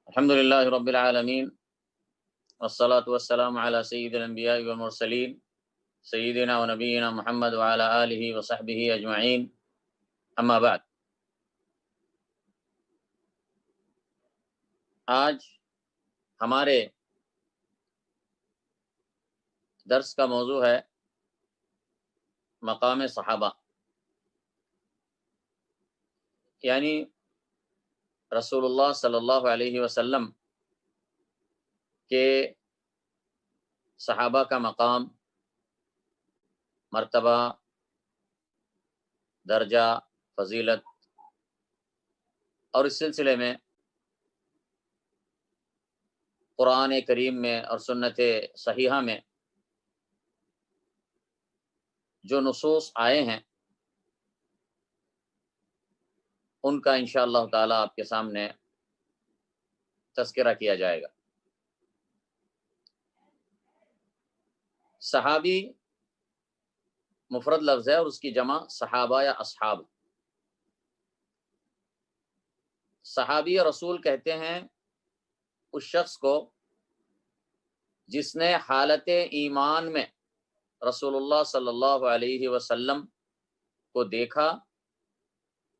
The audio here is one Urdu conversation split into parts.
الحمد للہ رب العالمین والصلاة والسلام علی سید الانبیاء والمرسلین سیدنا و نبینا محمد وعلی آلہ وصحبہ اجمعین، اما بعد۔ آج ہمارے درس کا موضوع ہے مقام صحابہ، یعنی رسول اللہ صلی اللہ علیہ وسلم کے صحابہ کا مقام، مرتبہ، درجہ، فضیلت، اور اس سلسلے میں قرآن کریم میں اور سنت صحیحہ میں جو نصوص آئے ہیں ان کا انشاءاللہ تعالی آپ کے سامنے تذکرہ کیا جائے گا۔ صحابی مفرد لفظ ہے اور اس کی جمع صحابہ یا اصحاب۔ صحابی رسول کہتے ہیں اس شخص کو جس نے حالت ایمان میں رسول اللہ صلی اللہ علیہ وسلم کو دیکھا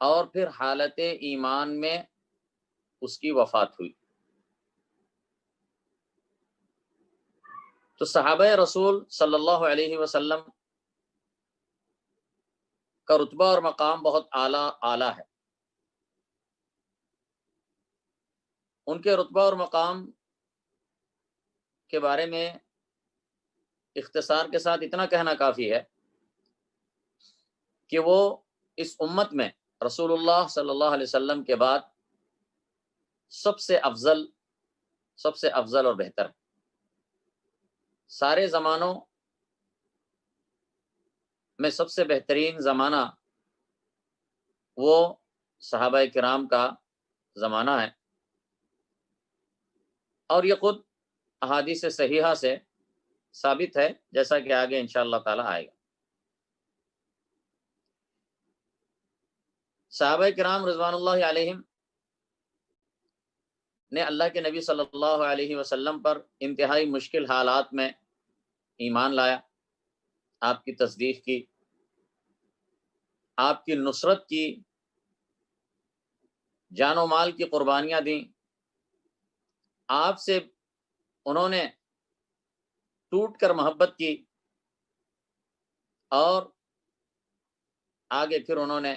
اور پھر حالت ایمان میں اس کی وفات ہوئی۔ تو صحابہ رسول صلی اللہ علیہ وسلم کا رتبہ اور مقام بہت اعلیٰ ہے۔ ان کے رتبہ اور مقام کے بارے میں اختصار کے ساتھ اتنا کہنا کافی ہے کہ وہ اس امت میں رسول اللہ صلی اللہ علیہ وسلم کے بعد سب سے افضل اور بہتر ہے۔ سارے زمانوں میں سب سے بہترین زمانہ وہ صحابہ کرام کا زمانہ ہے، اور یہ خود احادیث صحیحہ سے ثابت ہے، جیسا کہ آگے انشاءاللہ تعالی آئے گا۔ صحابہ کرام رضوان اللہ علیہم نے اللہ کے نبی صلی اللہ علیہ وسلم پر انتہائی مشکل حالات میں ایمان لایا، آپ کی تصدیق کی، آپ کی نصرت کی، جان و مال کی قربانیاں دیں، آپ سے انہوں نے ٹوٹ کر محبت کی، اور آگے پھر انہوں نے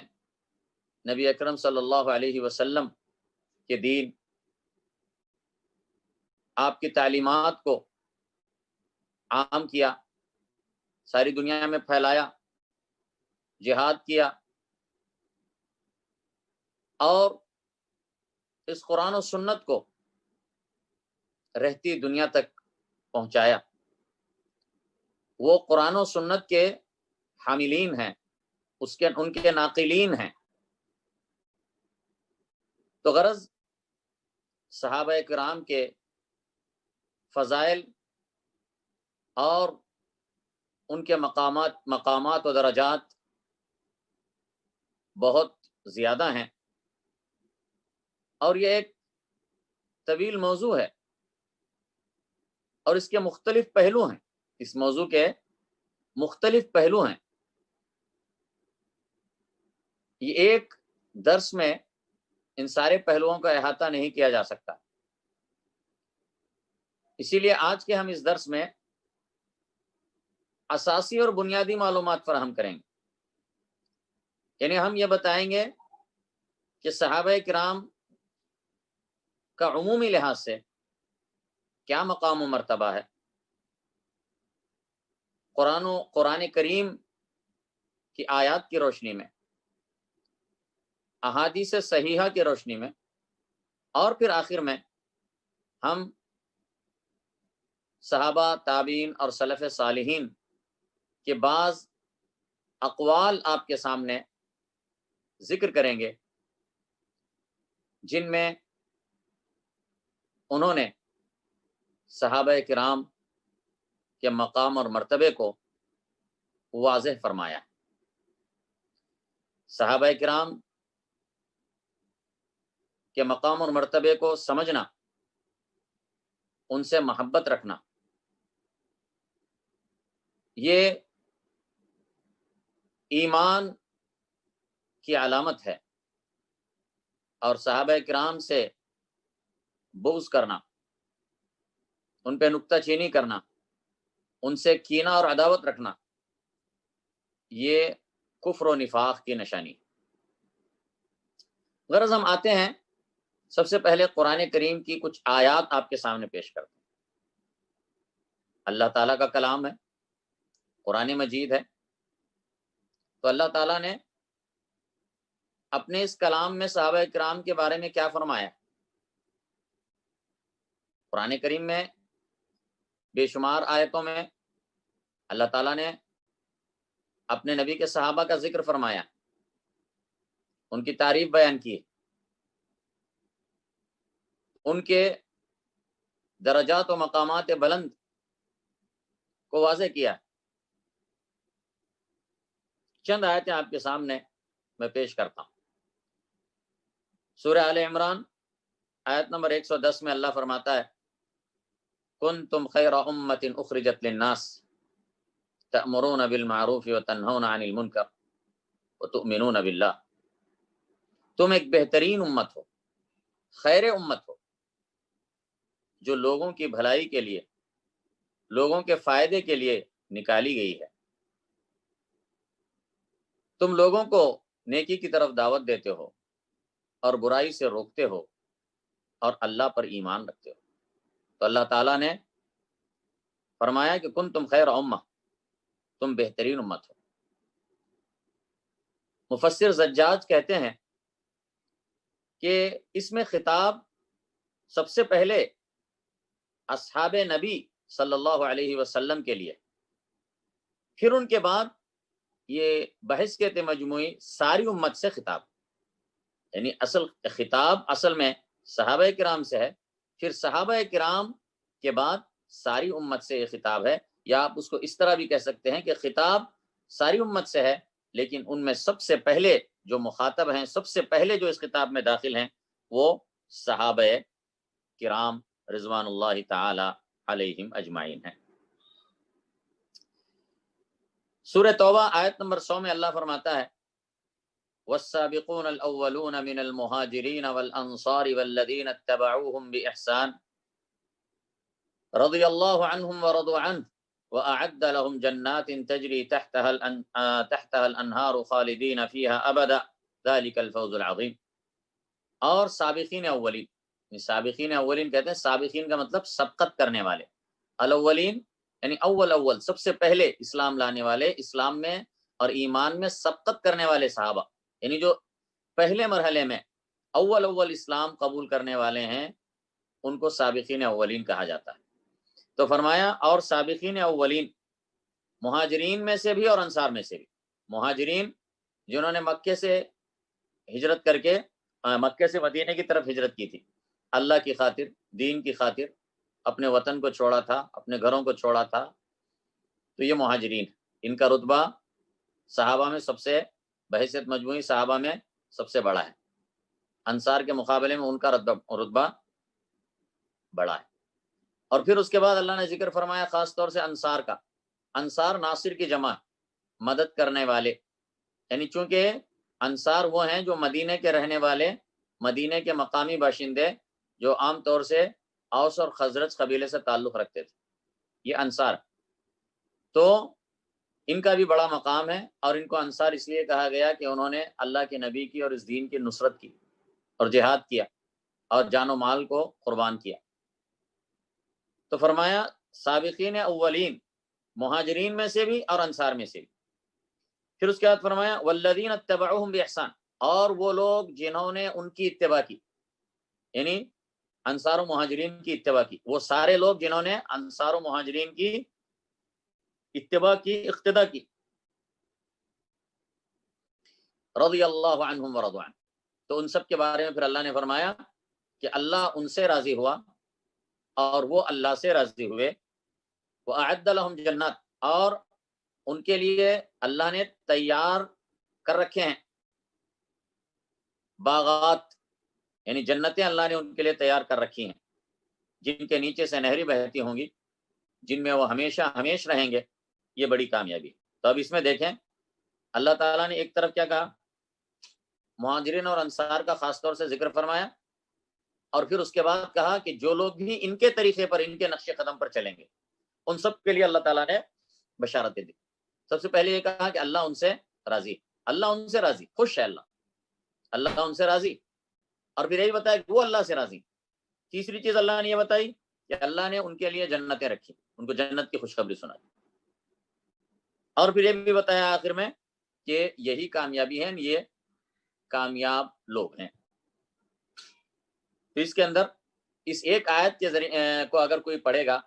نبی اکرم صلی اللہ علیہ وسلم کے دین، آپ کی تعلیمات کو عام کیا، ساری دنیا میں پھیلایا، جہاد کیا، اور اس قرآن و سنت کو رہتی دنیا تک پہنچایا۔ وہ قرآن و سنت کے حاملین ہیں، ان کے ناقلین ہیں۔ تو غرض صحابہ کرام کے فضائل اور ان کے مقامات و درجات بہت زیادہ ہیں، اور یہ ایک طویل موضوع ہے، اور اس کے مختلف پہلو ہیں، اس موضوع کے مختلف پہلو ہیں۔ یہ ایک درس میں ان سارے پہلوؤں کا احاطہ نہیں کیا جا سکتا، اسی لیے آج کے ہم اس درس میں اساسی اور بنیادی معلومات فراہم کریں گے۔ یعنی ہم یہ بتائیں گے کہ صحابہ کرام کا عمومی لحاظ سے کیا مقام و مرتبہ ہے، قرآن کریم کی آیات کی روشنی میں، احادیث صحیحہ کی روشنی میں، اور پھر آخر میں ہم صحابہ، تابعین اور سلف صالحین کے بعض اقوال آپ کے سامنے ذکر کریں گے، جن میں انہوں نے صحابہ کرام کے مقام اور مرتبے کو واضح فرمایا۔ صحابہ کرام کے مقام اور مرتبے کو سمجھنا ان سے محبت رکھنا، یہ ایمان کی علامت ہے، اور صحابہ کرام سے بغض کرنا، ان پہ نکتہ چینی کرنا، ان سے کینہ اور عداوت رکھنا، یہ کفر و نفاق کی نشانی۔ غرض ہم آتے ہیں، سب سے پہلے قرآن کریم کی کچھ آیات آپ کے سامنے پیش کرتے ہیں۔ اللہ تعالیٰ کا کلام ہے، قرآن مجید ہے، تو اللہ تعالیٰ نے اپنے اس کلام میں صحابہ کرام کے بارے میں کیا فرمایا؟ قرآن کریم میں بے شمار آیتوں میں اللہ تعالیٰ نے اپنے نبی کے صحابہ کا ذکر فرمایا، ان کی تعریف بیان کی، ان کے درجات و مقامات بلند کو واضح کیا۔ چند آیتیں آپ کے سامنے میں پیش کرتا ہوں۔ سورہ آل عمران آیت نمبر 110 میں اللہ فرماتا ہے، کنتم خیر امۃ اخرجت للناس تأمرون بالمعروف وتنہون عن المنکر وتؤمنون باللہ۔ تم ایک بہترین امت ہو، خیر امت ہو، جو لوگوں کی بھلائی کے لیے، لوگوں کے فائدے کے لیے نکالی گئی ہے۔ تم لوگوں کو نیکی کی طرف دعوت دیتے ہو اور برائی سے روکتے ہو اور اللہ پر ایمان رکھتے ہو۔ تو اللہ تعالیٰ نے فرمایا کہ کنتم خیر امہ، تم بہترین امت ہو۔ مفسر زجاج کہتے ہیں کہ اس میں خطاب سب سے پہلے اصحاب نبی صلی اللہ علیہ وسلم کے لیے، پھر ان کے بعد یہ بحث کہتے مجموعی ساری امت سے خطاب، یعنی اصل خطاب اصل میں صحابہ کرام سے ہے، پھر صحابہ کرام کے بعد ساری امت سے یہ خطاب ہے، یا آپ اس کو اس طرح بھی کہہ سکتے ہیں کہ خطاب ساری امت سے ہے، لیکن ان میں سب سے پہلے جو مخاطب ہیں، سب سے پہلے جو اس خطاب میں داخل ہیں، وہ صحابہ کرام رضوان اللہ تعالی علیہم اجمعین ہیں۔ سورہ توبہ آیت نمبر 100 میں اللہ فرماتا ہے، والسابقون الاولون من المہاجرین والانصار والذین اتبعوهم بإحسان رضی اللہ عنہم ورضوا عنہ وأعد لهم جنات تجری تحتها الانہار خالدین فیہا ابدا ذلک الفوز العظیم۔ اور سابقین اولین، سابقین اولین کہتے ہیں، سابقین کا مطلب سبقت کرنے والے، الاولین یعنی اول سب سے پہلے اسلام لانے والے، اسلام میں اور ایمان میں سبقت کرنے والے صحابہ، یعنی جو پہلے مرحلے میں اول اسلام قبول کرنے والے ہیں، ان کو سابقین اولین کہا جاتا ہے۔ تو فرمایا اور سابقین اولین، مہاجرین میں سے بھی اور انصار میں سے بھی، مہاجرین جنہوں نے مکے سے ہجرت کر کے مکے سے مدینے کی طرف ہجرت کی تھی، اللہ کی خاطر، دین کی خاطر، اپنے وطن کو چھوڑا تھا، اپنے گھروں کو چھوڑا تھا، تو یہ مہاجرین، ان کا رتبہ صحابہ میں سب سے، بحیثیت مجموعی صحابہ میں سب سے بڑا ہے، انصار کے مقابلے میں ان کا رتبہ بڑا ہے۔ اور پھر اس کے بعد اللہ نے ذکر فرمایا خاص طور سے انصار کا، انصار ناصر کی جمع، مدد کرنے والے، یعنی چونکہ انصار وہ ہیں جو مدینے کے رہنے والے، مدینے کے مقامی باشندے، جو عام طور سے اوس اور خزرج قبیلے سے تعلق رکھتے تھے، یہ انصار، تو ان کا بھی بڑا مقام ہے، اور ان کو انصار اس لیے کہا گیا کہ انہوں نے اللہ کے نبی کی اور اس دین کی نصرت کی اور جہاد کیا اور جان و مال کو قربان کیا۔ تو فرمایا سابقین اولین، مہاجرین میں سے بھی اور انصار میں سے بھی۔ پھر اس کے بعد فرمایا والذین اتبعوہم بإحسان، اور وہ لوگ جنہوں نے ان کی اتباع کی، یعنی انصار و مہاجرین کی اتباع کی، وہ سارے لوگ جنہوں نے انصار و مہاجرین کی اتباع کی، اقتداء کی، رضی اللہ عنہم ورضوا عنہ، تو ان سب کے بارے میں پھر اللہ نے فرمایا کہ اللہ ان سے راضی ہوا اور وہ اللہ سے راضی ہوئے، وأعد لهم جنات، اور ان کے لیے اللہ نے تیار کر رکھے ہیں باغات، یعنی جنتیں اللہ نے ان کے لیے تیار کر رکھی ہیں، جن کے نیچے سے نہری بہتی ہوں گی، جن میں وہ ہمیشہ ہمیش رہیں گے، یہ بڑی کامیابی۔ تو اب اس میں دیکھیں اللہ تعالیٰ نے ایک طرف کیا کہا، مہاجرین اور انصار کا خاص طور سے ذکر فرمایا، اور پھر اس کے بعد کہا کہ جو لوگ بھی ان کے طریقے پر، ان کے نقش قدم پر چلیں گے، ان سب کے لیے اللہ تعالیٰ نے بشارتیں دی۔ سب سے پہلے یہ کہا کہ اللہ ان سے راضی، اللہ ان سے راضی، خوش ہے اللہ ان سے راضی، اور پھر یہی بتایا کہ وہ اللہ سے راضی۔ تیسری چیز اللہ نے یہ بتائی کہ اللہ نے ان کے لیے جنتیں رکھی، ان کو جنت کی خوشخبری سنائی، اور پھر یہ بھی بتایا آخر میں کہ یہی کامیابی ہے، یہ کامیاب لوگ ہیں۔ تو اس کے اندر اس ایک آیت کے ذریعے کو اگر کوئی پڑھے گا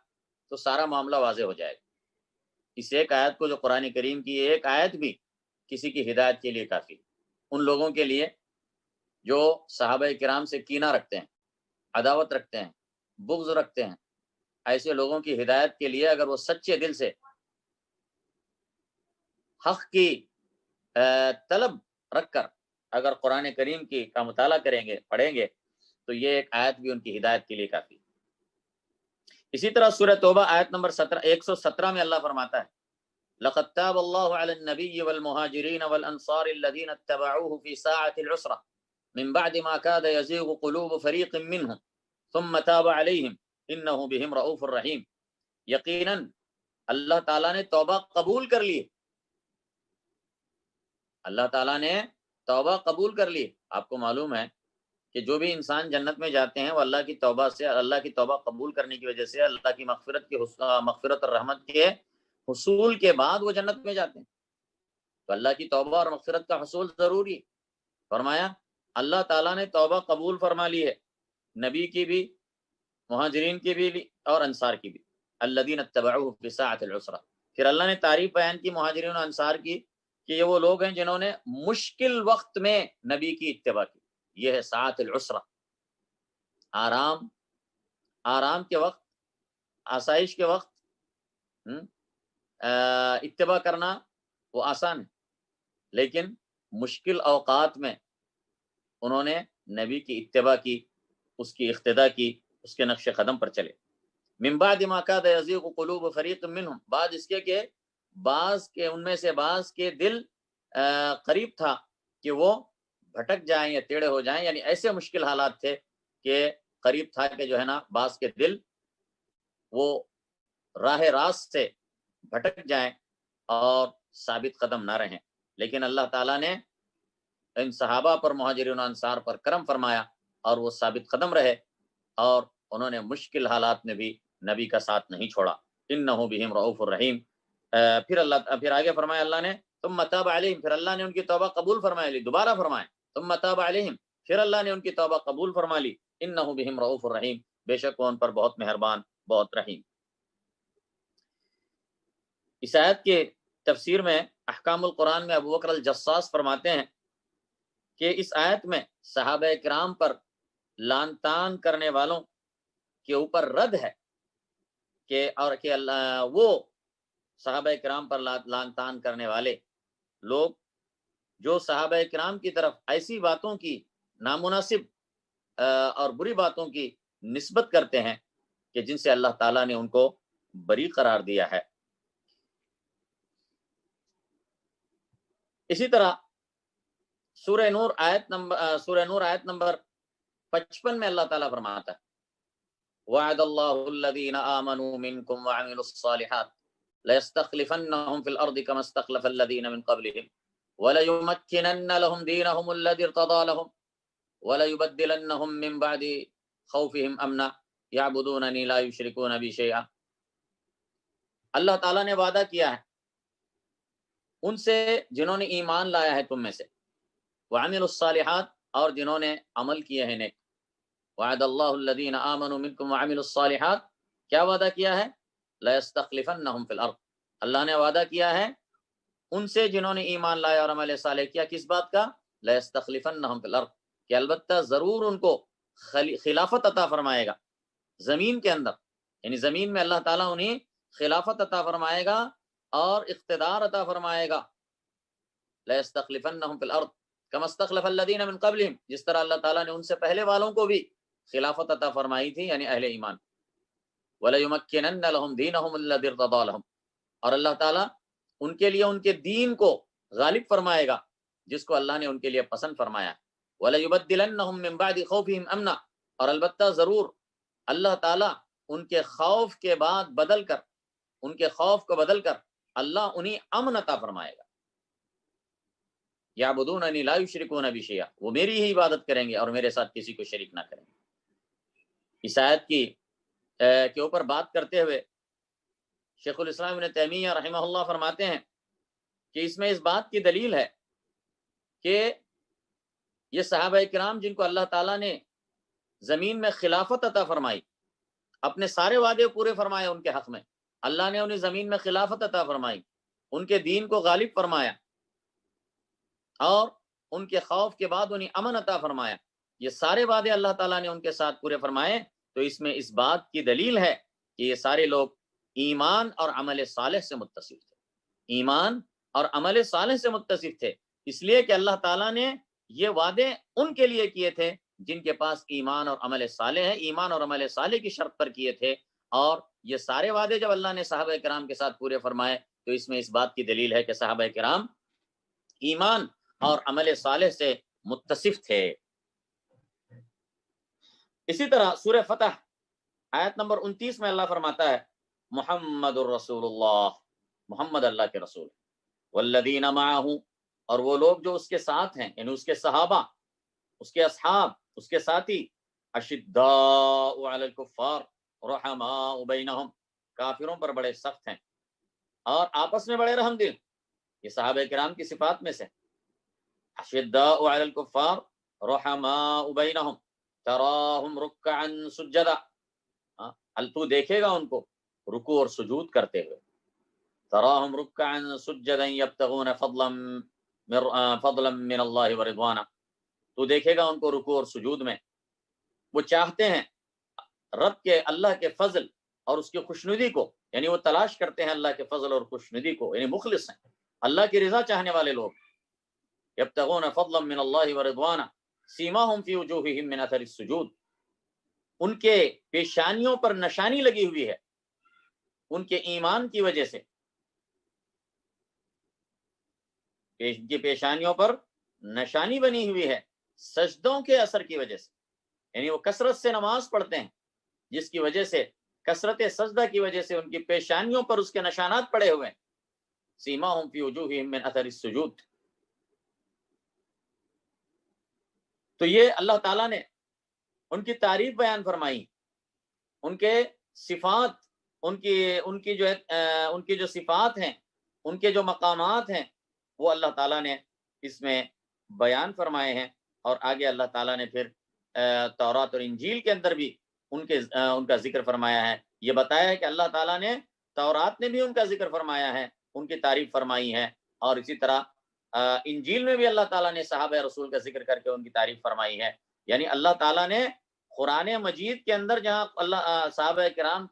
تو سارا معاملہ واضح ہو جائے گا۔ اس ایک آیت کو، جو قرآن کریم کی ایک آیت بھی کسی کی ہدایت کے لیے کافی، ان لوگوں کے لیے جو صحابہ کرام سے کینہ رکھتے ہیں، عداوت رکھتے ہیں، بغض رکھتے ہیں، ایسے لوگوں کی ہدایت کے لیے اگر وہ سچے دل سے حق کی طلب رکھ کر اگر قرآن کریم کا مطالعہ کریں گے، پڑھیں گے، تو یہ ایک آیت بھی ان کی ہدایت کے لیے کافی۔ اسی طرح سورہ توبہ آیت نمبر 117 میں اللہ فرماتا ہے لقد تاب اللہ علی النبی والمہاجرین والانصار الذین اتبعوه في ساعة العسرة من بعد ما كاد يزيغ قلوب فريق منهم ثم تاب عليهم انه بهم رؤوف الرحیم۔ یقیناً اللہ تعالیٰ نے توبہ قبول کر لی، اللہ تعالیٰ نے توبہ قبول کر لی۔ آپ کو معلوم ہے کہ جو بھی انسان جنت میں جاتے ہیں وہ اللہ کی توبہ سے، اللہ کی توبہ قبول کرنے کی وجہ سے، اللہ کی مغفرت اور رحمت کے حصول کے بعد وہ جنت میں جاتے ہیں۔ تو اللہ کی توبہ اور مغفرت کا حصول ضروری۔ فرمایا اللہ تعالیٰ نے توبہ قبول فرما لی ہے، نبی کی بھی، مہاجرین کی بھی اور انصار کی بھی، الذین اتبعوه فی ساعۃ العسرہ۔ پھر اللہ نے تعریف بیان کی مہاجرین اور انصار کی کہ یہ وہ لوگ ہیں جنہوں نے مشکل وقت میں نبی کی اتباع کی۔ یہ ہے ساعۃ العسرہ، آرام کے وقت، آسائش کے وقت اتباع کرنا وہ آسان ہے، لیکن مشکل اوقات میں انہوں نے نبی کی اتباع کی، اس کی اقتداء کی، اس کے نقش قدم پر چلے۔ من بعد ما كاد يزيغ قلوب فريق منهم، بعد اس کے کہ ان میں سے بعض کے دل قریب تھا کہ وہ بھٹک جائیں یا ٹیڑے ہو جائیں، یعنی ایسے مشکل حالات تھے کہ قریب تھا کہ جو ہے نا بعض کے دل وہ راہ راست سے بھٹک جائیں اور ثابت قدم نہ رہیں، لیکن اللہ تعالیٰ نے ان صحابہ پر، مہاجرین و انصار پر کرم فرمایا اور وہ ثابت قدم رہے، اور انہوں نے مشکل حالات میں بھی نبی کا ساتھ نہیں چھوڑا۔ انہ بہم رؤوف الرحیم۔ پھر آگے فرمایا اللہ نے ثم تاب علیہم، پھر اللہ نے ان کی توبہ قبول فرما لی، دوبارہ فرمائے ثم تاب علیہم، پھر اللہ نے ان کی توبہ قبول فرما لی، انہ بہم رؤوف الرحیم، بے شک وہ ان پر بہت مہربان، بہت رحیم۔ اس آیت کے تفسیر میں احکام القرآن میں ابو بکر الجصاص فرماتے ہیں کہ اس آیت میں صحابہ کرام پر لعن طعن کرنے والوں کے اوپر رد ہے کہ اللہ وہ صحابہ کرام پر لعن طعن کرنے والے لوگ جو صحابہ کرام کی طرف ایسی باتوں کی، نامناسب اور بری باتوں کی نسبت کرتے ہیں کہ جن سے اللہ تعالیٰ نے ان کو بری قرار دیا ہے۔ اسی طرح سورہ نور آیت نمبر 55 میں اللہ تعالیٰ فرماتا ہے وعد اللہ الذین آمنوا منکم وعملوا الصالحات ليستخلفنهم في الأرض كما استخلف الذين من قبلهم وليمكنن لهم دينهم الذي ارتضى لهم وليبدلنهم من بعد خوفهم أمنا يعبدونني لا يشركون بي شيئا۔ اللہ تعالیٰ نے وعدہ کیا ہے ان سے جنہوں نے ایمان لایا ہے تم میں سے، وعملوا الصالحات، اور جنہوں نے عمل کیے ہیں نیک۔ وعد اللہ الذین آمنوا منکم وعملوا الصالحات، کیا وعدہ کیا ہے؟ لَيَسْتَخْلِفَنَّهُمْ فِي الْأَرْضِ، اللہ نے وعدہ کیا ہے ان سے جنہوں نے ایمان لایا اور عمل صالح کیا، کس بات کا؟ لَيَسْتَخْلِفَنَّهُمْ فِي الْأَرْضِ، کہ البتہ ضرور ان کو خلافت عطا فرمائے گا زمین کے اندر، یعنی زمین میں اللہ تعالیٰ انہیں خلافت عطا فرمائے گا اور اقتدار عطا فرمائے گا۔ لَيَسْتَخْلِفَنَّهُمْ فِي الْأَرْضِ كَمَا اسْتَخْلَفَ الَّذِينَ مِن قَبْلِهِمْ، جس طرح اللہ تعالیٰ نے ان سے پہلے والوں کو بھی خلافت عطا فرمائی تھی، یعنی اہل ایمان۔ وَلَيُمَكِّنَنَّ لَهُمْ دِينَهُمُ الَّذِي ارْتَضَىٰ لَهُمْ، اور اللہ تعالیٰ ان کے لیے ان کے دین کو غالب فرمائے گا جس کو اللہ نے ان کے لیے پسند فرمایا. وَلَيُبَدِّلَنَّهُم مِّن بَعْدِ خَوْفِهِمْ أَمْنًا، اور البتہ ضرور اللہ تعالیٰ ان کے خوف کے بعد بدل کر، ان کے خوف کو بدل کر اللہ انہیں امن عطا فرمائے گا. یعبدوننی لا یشرکون بی شیئا، وہ میری ہی عبادت کریں گے اور میرے ساتھ کسی کو شریک نہ کریں گے. اس آیت کے اوپر بات کرتے ہوئے شیخ الاسلام ابن تیمیہ رحمہ اللہ فرماتے ہیں کہ اس میں اس بات کی دلیل ہے کہ یہ صحابہ کرام جن کو اللہ تعالیٰ نے زمین میں خلافت عطا فرمائی، اپنے سارے وعدے پورے فرمائے ان کے حق میں، اللہ نے انہیں زمین میں خلافت عطا فرمائی، ان کے دین کو غالب فرمایا اور ان کے خوف کے بعد انہیں امن عطا فرمایا. یہ سارے وعدے اللہ تعالیٰ نے ان کے ساتھ پورے فرمائے، تو اس میں اس بات کی دلیل ہے کہ یہ سارے لوگ ایمان اور عمل صالح سے متصف تھے، ایمان اور عمل صالح سے متصف تھے، اس لیے کہ اللہ تعالیٰ نے یہ وعدے ان کے لیے کیے تھے جن کے پاس ایمان اور عمل صالح ہے، ایمان اور عمل صالح کی شرط پر کیے تھے. اور یہ سارے وعدے جب اللہ نے صحابہ کرام کے ساتھ پورے فرمائے تو اس میں اس بات کی دلیل ہے کہ صحابہ کرام ایمان اور عمل صالح سے متصف تھے. اسی طرح سورہ فتح آیت نمبر 29 میں اللہ فرماتا ہے محمد الرسول اللہ، محمد اللہ کے رسول، والذین معہ، اور وہ لوگ جو اس کے ساتھ ہیں، یعنی اس کے صحابہ، اس کے اصحاب، اس کے ساتھی، اشداء علی الکفار رحماء بینہم، کافروں پر بڑے سخت ہیں اور آپس میں بڑے رحم دل. یہ صحابہ کرام کی صفات میں سے اشداء علی الکفار رحماء بینہم تراہم رکعا سجدا، تو دیکھے گا ان کو رکوع اور سجود کرتے ہوئے، تراہم رکعا سجدا یبتغون فضلا من اللہ ورضوانا، تو دیکھے گا ان کو رکوع اور سجود میں وہ چاہتے ہیں رب کے، اللہ کے فضل اور اس کی خوشنودی کو، یعنی وہ تلاش کرتے ہیں اللہ کے فضل اور خوشنودی کو، یعنی مخلص ہیں، اللہ کی رضا چاہنے والے لوگ. یبتغون فضلا من اللہ ورضوانا سیماہم فی وجوہہم من اثر السجود، ان کے پیشانیوں پر نشانی لگی ہوئی ہے ان کے ایمان کی وجہ سے، ان کی پیشانیوں پر نشانی بنی ہوئی ہے سجدوں کے اثر کی وجہ سے، یعنی وہ کثرت سے نماز پڑھتے ہیں جس کی وجہ سے، کثرت سجدہ کی وجہ سے ان کی پیشانیوں پر اس کے نشانات پڑے ہوئے ہیں. سیماہم فی وجوہہم من اثر السجود. تو یہ اللہ تعالیٰ نے ان کی تعریف بیان فرمائی، ان کے صفات، ان کی جو صفات ہیں، ان کے جو مقامات ہیں، وہ اللہ تعالیٰ نے اس میں بیان فرمائے ہیں. اور آگے اللہ تعالیٰ نے پھر تورات اور انجیل کے اندر بھی ان کا ذکر فرمایا ہے. یہ بتایا ہے کہ اللہ تعالیٰ نے تورات نے بھی ان کا ذکر فرمایا ہے، ان کی تعریف فرمائی ہے، اور اسی طرح انجیل میں بھی اللہ تعالیٰ نے صحابہ رسول کا ذکر کر کے ان کی تعریف فرمائی ہے. یعنی اللہ تعالیٰ نے قرآن مجید کے اندر جہاں اللہ صحابہ کرام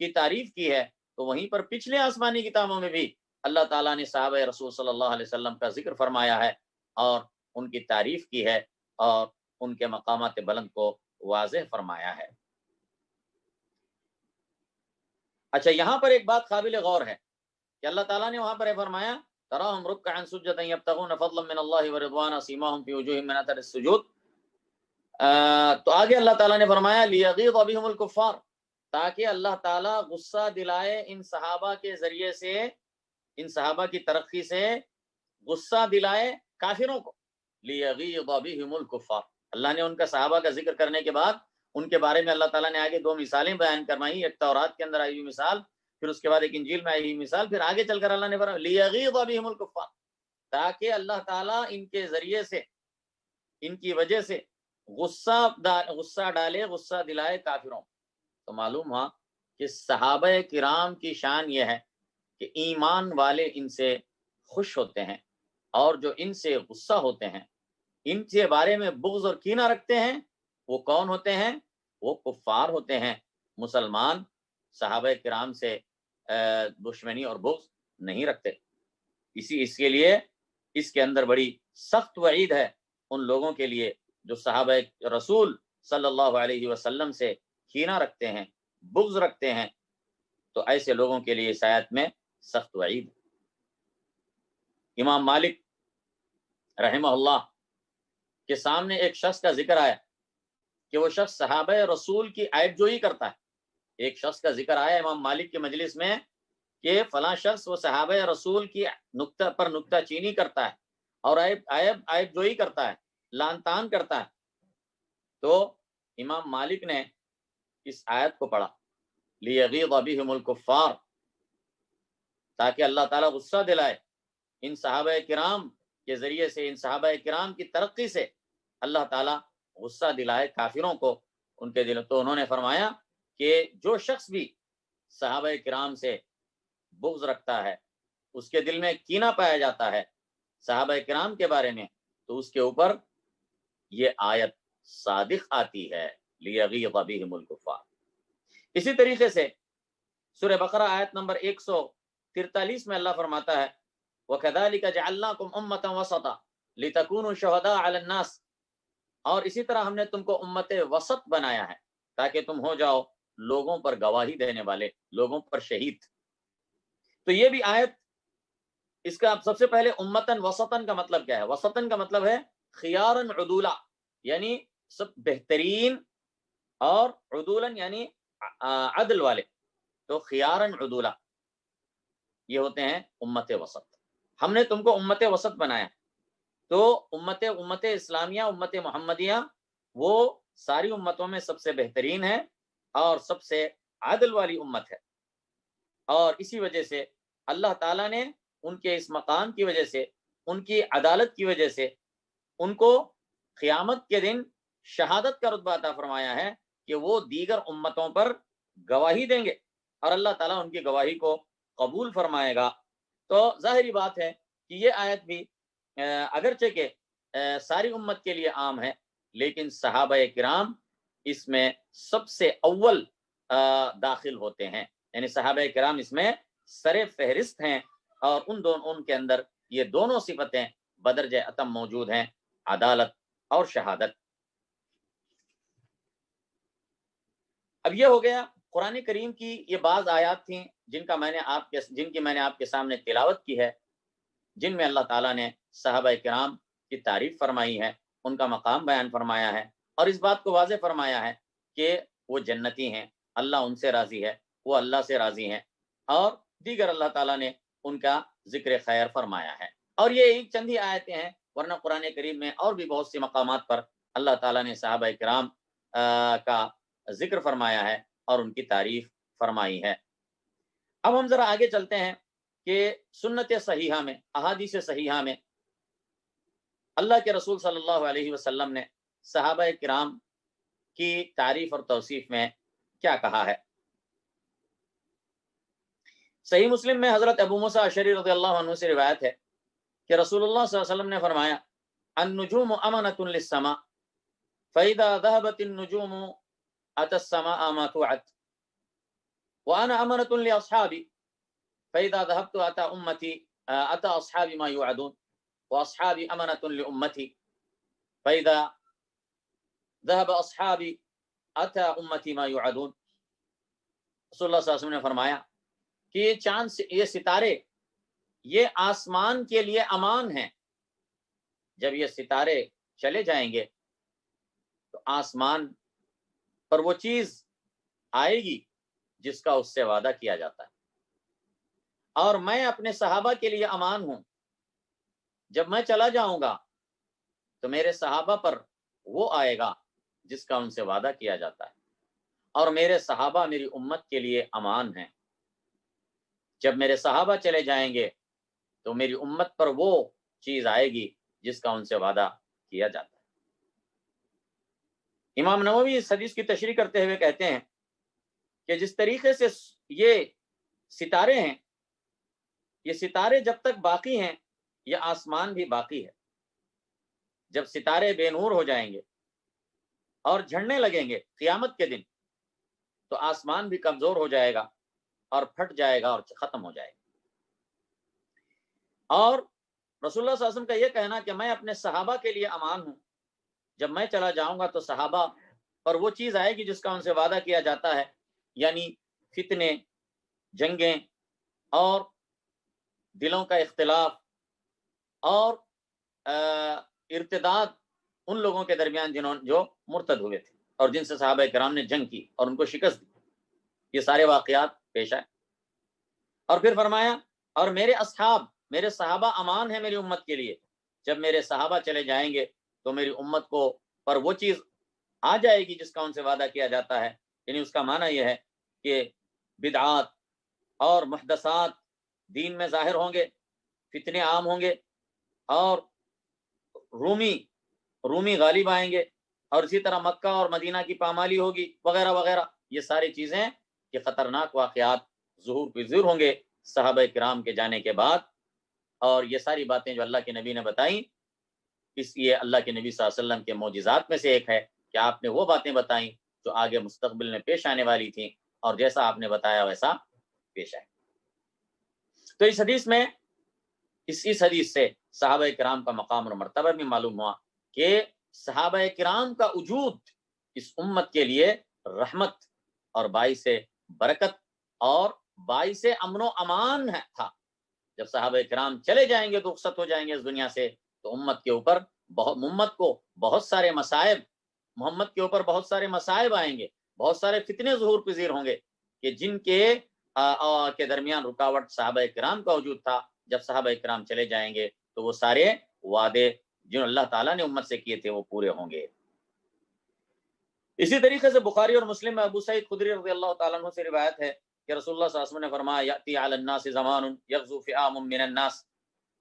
کی تعریف کی ہے، تو وہیں پر پچھلے آسمانی کتابوں میں بھی اللہ تعالیٰ نے صحابہ رسول صلی اللہ علیہ وسلم کا ذکر فرمایا ہے اور ان کی تعریف کی ہے اور ان کے مقامات بلند کو واضح فرمایا ہے. اچھا، یہاں پر ایک بات قابل غور ہے کہ اللہ تعالیٰ نے وہاں پر فرمایا تراہم رکعا سجدا یبتغون فضلا من اللہ ورضوانا سیماہم فی وجوہہم من اثر السجود. تو آگے اللہ تعالیٰ نے فرمایا لیغیظ بہم الکفار، تاکہ اللہ تعالیٰ غصہ دلائے ان صحابہ کے ذریعے سے، ان صحابہ کی ترقی سے غصہ دلائے کافروں کو. لیغیظ بہم الکفار، اللہ نے ان کا صحابہ کا ذکر کرنے کے بعد ان کے بارے میں اللہ تعالیٰ نے آگے دو مثالیں بیان کروائی، ایک تورات کے اندر آئی ہوئی مثال، پھر اس کے بعد ایک انجیل میں آئی ہوئی مثال، پھر آگے چل کر اللہ نے فرمایا لیغیظ بہم الکفار، تاکہ اللہ تعالیٰ ان کے ذریعے سے، ان کی وجہ سے غصہ ڈالے، غصہ دلائے کافروں. تو معلوم ہوا کہ صحابہ کرام کی شان یہ ہے کہ ایمان والے ان سے خوش ہوتے ہیں، اور جو ان سے غصہ ہوتے ہیں، ان کے بارے میں بغض اور کینہ رکھتے ہیں، وہ کون ہوتے ہیں؟ وہ کفار ہوتے ہیں. مسلمان صحابہ کرام سے دشمنی اور بغض نہیں رکھتے. اس کے لیے اس کے اندر بڑی سخت وعید ہے ان لوگوں کے لیے جو صحابہ رسول صلی اللہ علیہ وسلم سے کینہ رکھتے ہیں، بغض رکھتے ہیں تو ایسے لوگوں کے لیے اس آیت میں سخت وعید. امام مالک رحمہ اللہ کے سامنے ایک شخص کا ذکر آیا کہ وہ شخص صحابہ رسول کی عیب جوئی کرتا ہے. ایک شخص کا ذکر آیا امام مالک کی مجلس میں کہ فلاں شخص وہ صحابہ رسول کی نکتہ پر نکتہ چینی کرتا ہے اور عیب جوئی کرتا ہے، لعن طعن کرتا ہے. تو امام مالک نے اس آیت کو پڑھا لیغیظ بہم الکفار، تاکہ اللہ تعالیٰ غصہ دلائے ان صحابہ کرام کے ذریعے سے، ان صحابہ کرام کی ترقی سے اللہ تعالیٰ غصہ دلائے کافروں کو ان کے دلوں. تو انہوں نے فرمایا کہ جو شخص بھی صحابہ کرام سے بغض رکھتا ہے، اس کے دل میں کینہ پایا جاتا ہے صحابہ کرام کے بارے میں، تو اس کے اوپر یہ آیت صادق آتی ہے لیغیظ بہم الکفار. اسی طریقے سے سورہ بقرہ آیت نمبر 143 میں اللہ فرماتا ہے وَكَذَلِكَ جَعَلْنَاكُمْ أُمَّةً وَسَطًا لِتَكُونُوا شُهَدَاءَ عَلَى النَّاسِ، اور اسی طرح ہم نے تم کو امت وسط بنایا ہے تاکہ تم ہو جاؤ لوگوں پر گواہی دینے والے، لوگوں پر شہید. تو یہ بھی آیت، اس کا سب سے پہلے امتن وسطن کا مطلب کیا ہے؟ وسطن کا مطلب ہے خیارن عدولا، یعنی سب بہترین، اور عدولن یعنی عدل والے. تو خیارن عدولا یہ ہوتے ہیں امت وسط. ہم نے تم کو امت وسط بنایا. تو امت اسلامیہ، امت محمدیہ، وہ ساری امتوں میں سب سے بہترین ہے اور سب سے عادل والی امت ہے. اور اسی وجہ سے اللہ تعالیٰ نے ان کے اس مقام کی وجہ سے، ان کی عدالت کی وجہ سے ان کو قیامت کے دن شہادت کا رتبہ عطا فرمایا ہے کہ وہ دیگر امتوں پر گواہی دیں گے اور اللہ تعالیٰ ان کی گواہی کو قبول فرمائے گا. تو ظاہری بات ہے کہ یہ آیت بھی اگرچہ کہ ساری امت کے لیے عام ہے، لیکن صحابہ کرام اس میں سب سے اول داخل ہوتے ہیں، یعنی صحابہ کرام اس میں سر فہرست ہیں، اور ان کے اندر یہ دونوں صفتیں بدرجہ اتم موجود ہیں، عدالت اور شہادت. اب یہ ہو گیا قرآن کریم کی یہ بعض آیات تھیں جن کی میں نے آپ کے سامنے تلاوت کی ہے، جن میں اللہ تعالیٰ نے صحابہ کرام کی تعریف فرمائی ہے، ان کا مقام بیان فرمایا ہے، اور اس بات کو واضح فرمایا ہے کہ وہ جنتی ہیں، اللہ ان سے راضی ہے، وہ اللہ سے راضی ہیں، اور دیگر اللہ تعالیٰ نے ان کا ذکر خیر فرمایا ہے. اور یہ ایک چند ہی آیتیں ہیں، ورنہ قرآن کریم میں اور بھی بہت سی مقامات پر اللہ تعالیٰ نے صحابہ کرام کا ذکر فرمایا ہے اور ان کی تعریف فرمائی ہے. اب ہم ذرا آگے چلتے ہیں کہ سنت صحیحہ میں، احادیث صحیحہ میں اللہ کے رسول صلی اللہ علیہ وسلم نے صحابہ کرام کی تعریف اور توصیف میں کیا کہا ہے. صحیح مسلم میں حضرت ابو موسیٰ اشعری رضی اللہ عنہ سے روایت ہے کہ رسول اللہ صلی اللہ علیہ وسلم نے فرمایا النجوم امنۃ للسماء فاذا ذهبت النجوم اتى السماء ما توعد وانا امنۃ لاصحابي فاذا ذهبت اتى اصحابي ما يوعدون واصحابي امنۃ لامتي فاذا ذهب اصحابي اتى امتي ما يوعدون. رسول اللہ صلی اللہ علیہ وسلم نے فرمایا کہ یہ چاند، یہ ستارے، یہ آسمان کے لیے امان ہیں. جب یہ ستارے چلے جائیں گے تو آسمان پر وہ چیز آئے گی جس کا اس سے وعدہ کیا جاتا ہے. اور میں اپنے صحابہ کے لیے امان ہوں، جب میں چلا جاؤں گا تو میرے صحابہ پر وہ آئے گا جس کا ان سے وعدہ کیا جاتا ہے، اور میرے صحابہ میری امت کے لیے امان ہیں. جب میرے صحابہ چلے جائیں گے تو میری امت پر وہ چیز آئے گی جس کا ان سے وعدہ کیا جاتا ہے. امام نووی اس حدیث کی تشریح کرتے ہوئے کہتے ہیں کہ جس طریقے سے یہ ستارے ہیں، یہ ستارے جب تک باقی ہیں یہ آسمان بھی باقی ہے. جب ستارے بے نور ہو جائیں گے اور جھڑنے لگیں گے قیامت کے دن تو آسمان بھی کمزور ہو جائے گا اور پھٹ جائے گا اور ختم ہو جائے گا. اور رسول اللہ صلی اللہ علیہ وسلم کا یہ کہنا کہ میں اپنے صحابہ کے لیے امان ہوں، جب میں چلا جاؤں گا تو صحابہ پر وہ چیز آئے گی جس کا ان سے وعدہ کیا جاتا ہے، یعنی فتنے، جنگیں اور دلوں کا اختلاف اور ارتداد ان لوگوں کے درمیان جو مرتد ہوئے تھے اور جن سے صحابہ کرام نے جنگ کی اور ان کو شکست دی، یہ سارے واقعات پیش آئے۔ اور پھر فرمایا اور میرے اصحاب، میرے صحابہ امان ہیں میری امت کے لیے، جب میرے صحابہ چلے جائیں گے تو میری امت کو پر وہ چیز آ جائے گی جس کا ان سے وعدہ کیا جاتا ہے، یعنی اس کا معنی یہ ہے کہ بدعات اور محدثات دین میں ظاہر ہوں گے، فتنے عام ہوں گے اور رومی غالب آئیں گے، اور اسی طرح مکہ اور مدینہ کی پامالی ہوگی وغیرہ وغیرہ۔ یہ ساری چیزیں کہ خطرناک واقعات ظہور پذیر ہوں گے صحابہ کرام کے جانے کے بعد، اور یہ ساری باتیں جو اللہ کے نبی نے بتائیں، اس لیے اللہ کے نبی صلی اللہ علیہ وسلم کے معجزات میں سے ایک ہے کہ آپ نے وہ باتیں بتائیں جو آگے مستقبل میں پیش آنے والی تھیں، اور جیسا آپ نے بتایا ویسا پیش آئے۔ تو اس حدیث میں اس حدیث سے صحابہ کرام کا مقام اور مرتبہ بھی معلوم ہوا کہ صحابہ کرام کا وجود اس امت کے لیے رحمت اور باعث برکت اور باعث امن و امان تھا۔ جب صحابہ کرام چلے جائیں گے، تو رخصت ہو جائیں گے اس دنیا سے، تو امت کے اوپر محمد کو بہت سارے مصائب، محمد کے اوپر بہت سارے مصائب آئیں گے، بہت سارے فتنے ظہور پذیر ہوں گے کہ جن کے درمیان رکاوٹ صحابہ کرام کا وجود تھا۔ جب صحابہ کرام چلے جائیں گے تو وہ سارے وعدے جو اللہ تعالیٰ نے امت سے کیے تھے وہ پورے ہوں گے۔ اسی طریقے سے بخاری اور مسلم میں ابو سعید خدری رضی اللہ تعالیٰ عنہ سے روایت ہے کہ رسول اللہ صلی اللہ علیہ وسلم نے فرمایا یأتی علی الناس زمان یغزو فئام من الناس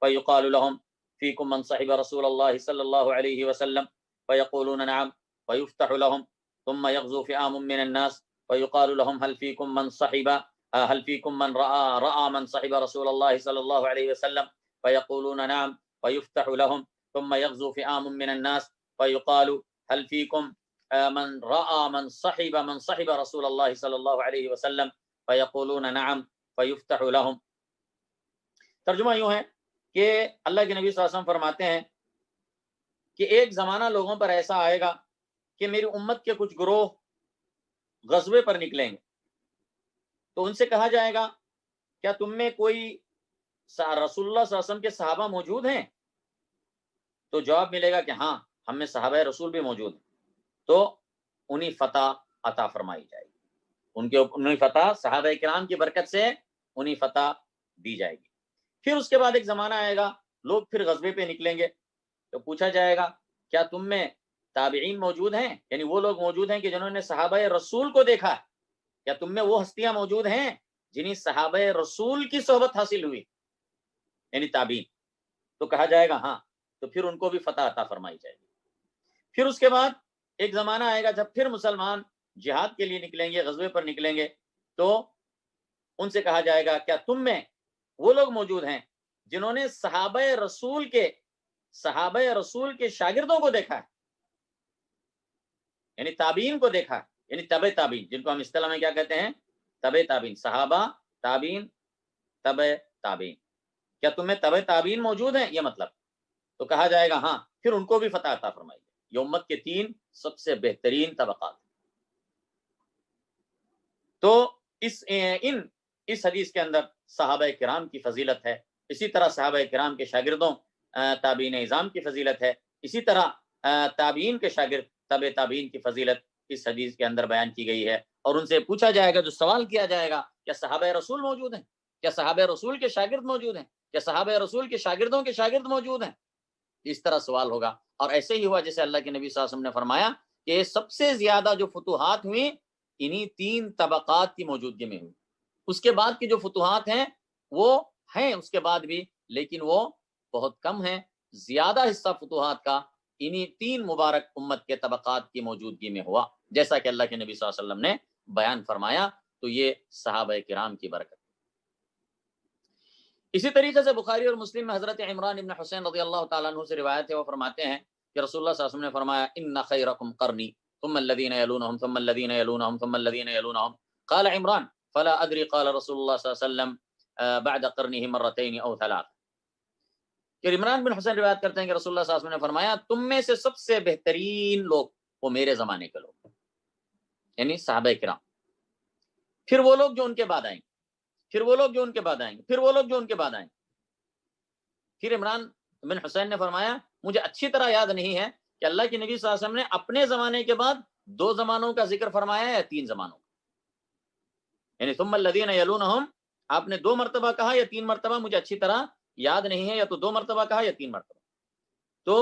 فیقال لهم فیکم من صحب رسول اللہ صلی اللہ علیہ وسلم فیقولون نعم فیفتح لهم ثم یغزو فئام من الناس فیقال لهم هل فیکم من صحب هل فیکم من رأى من صحب رسول اللہ صلی اللہ علیہ وسلم فیقولون نعم فیفتح لهم ثم یغزو فئام من الناس فیقال هل فیکم من رأى من صحب رسول اللہ صلی اللہ علیہ وسلم فیقولون نعم فیفتح لهم۔ ترجمہ یوں ہے کہ اللہ کے نبی صلی اللہ علیہ وسلم فرماتے ہیں کہ ایک زمانہ لوگوں پر ایسا آئے گا کہ میری امت کے کچھ گروہ غزوے پر نکلیں گے، تو ان سے کہا جائے گا کیا تم میں کوئی رسول اللہ صلی اللہ علیہ وسلم کے صحابہ موجود ہیں؟ تو جواب ملے گا کہ ہاں، ہم میں صحابہ رسول بھی موجود ہیں، تو انہیں فتح عطا فرمائی جائے گی، انہیں فتح صحابہ کرام کی برکت سے انہیں فتح دی جائے گی۔ پھر اس کے بعد ایک زمانہ آئے گا، لوگ پھر غزوے پہ نکلیں گے، تو پوچھا جائے گا کیا تم میں تابعین موجود ہیں، یعنی وہ لوگ موجود ہیں کہ جنہوں نے صحابہ رسول کو دیکھا، کیا تم میں وہ ہستیاں موجود ہیں جنہیں صحابہ رسول کی صحبت حاصل ہوئی، یعنی تابعین؟ تو کہا جائے گا ہاں، تو پھر ان کو بھی فتح عطا فرمائی جائے گی۔ پھر اس کے بعد ایک زمانہ آئے گا جب پھر مسلمان جہاد کے لیے نکلیں گے، غزوے پر نکلیں گے، تو ان سے کہا جائے گا کیا تم میں وہ لوگ موجود ہیں جنہوں نے صحابہ رسول کے شاگردوں کو دیکھا ہے، یعنی تابعین کو دیکھا ہے، یعنی تبع تابعین، جن کو ہم اصطلاح میں کیا کہتے ہیں؟ تبع تابعین، صحابہ، تابعین، تبع تابعین۔ کیا تم میں تبع تابعین موجود ہیں، یہ مطلب؟ تو کہا جائے گا ہاں، پھر ان کو بھی فتح عطا فرمائی جائے۔ یہ امت کے 3 سب سے بہترین طبقات۔ تو اس حدیث کے اندر صحابہ کرام کی فضیلت ہے، اسی طرح صحابہ کرام کے شاگردوں تابعین اعظام کی فضیلت ہے، اسی طرح تابعین کے شاگرد تبع تابعین کی فضیلت اس حدیث کے اندر بیان کی گئی ہے۔ اور ان سے پوچھا جائے گا، جو سوال کیا جائے گا، کیا صحابہ رسول موجود ہیں؟ کیا صحابہ رسول کے شاگرد موجود ہیں؟ کیا صحابہ رسول کے شاگردوں کے شاگرد موجود ہیں؟ اس طرح سوال ہوگا، اور ایسے ہی ہوا جیسے اللہ کے نبی صلی اللہ علیہ وسلم نے فرمایا کہ سب سے زیادہ جو فتوحات ہوئی انہی 3 طبقات کی موجودگی میں ہوئی۔ اس کے بعد کی جو فتوحات ہیں وہ ہیں اس کے بعد بھی، لیکن وہ بہت کم ہیں۔ زیادہ حصہ فتوحات کا انہی 3 مبارک امت کے طبقات کی موجودگی میں ہوا، جیسا کہ اللہ کے نبی صلی اللہ علیہ وسلم نے بیان فرمایا۔ تو یہ صحابہ کرام کی برکت۔ اسی طریقے سے بخاری اور مسلم میں حضرت عمران بن حسین رضی اللہ تعالیٰ عنہ سے روایت ہے، وہ فرماتے ہیں کہ رسول اللہ صلی اللہ علیہ وسلم نے فرمایا ان خیرکم قرنی ثم الذین یلونہم ثم الذین یلونہم ثم الذین یلونہم۔ قال عمران فلا ادری قال رسول اللہ صلی اللہ علیہ وسلم بعد قرنہ مرتين او 3۔ کہ عمران بن حسین روایت کرتے ہیں کہ رسول اللہ صلی اللہ علیہ وسلم نے فرمایا تم میں سے سب سے بہترین لوگ وہ میرے زمانے کے لوگ، یعنی صحابہ کرام، پھر وہ لوگ جو ان کے بعد آئیں گے، پھر وہ لوگ جو ان کے بعد آئیں گے، پھر وہ لوگ جو ان کے بعد آئیں گے۔ پھر عمران بن حسین نے فرمایا مجھے اچھی طرح یاد نہیں ہے کہ اللہ کے نبی صلی اللہ علیہ وسلم نے اپنے زمانے کے بعد 2 زمانوں کا ذکر فرمایا ہے یا 3 زمانوں کا، یعنی ثم الذین یلونہم آپ نے 2 مرتبہ کہا یا 3 مرتبہ، مجھے اچھی طرح یاد نہیں ہے، یا تو 2 مرتبہ کہا یا 3 مرتبہ۔ تو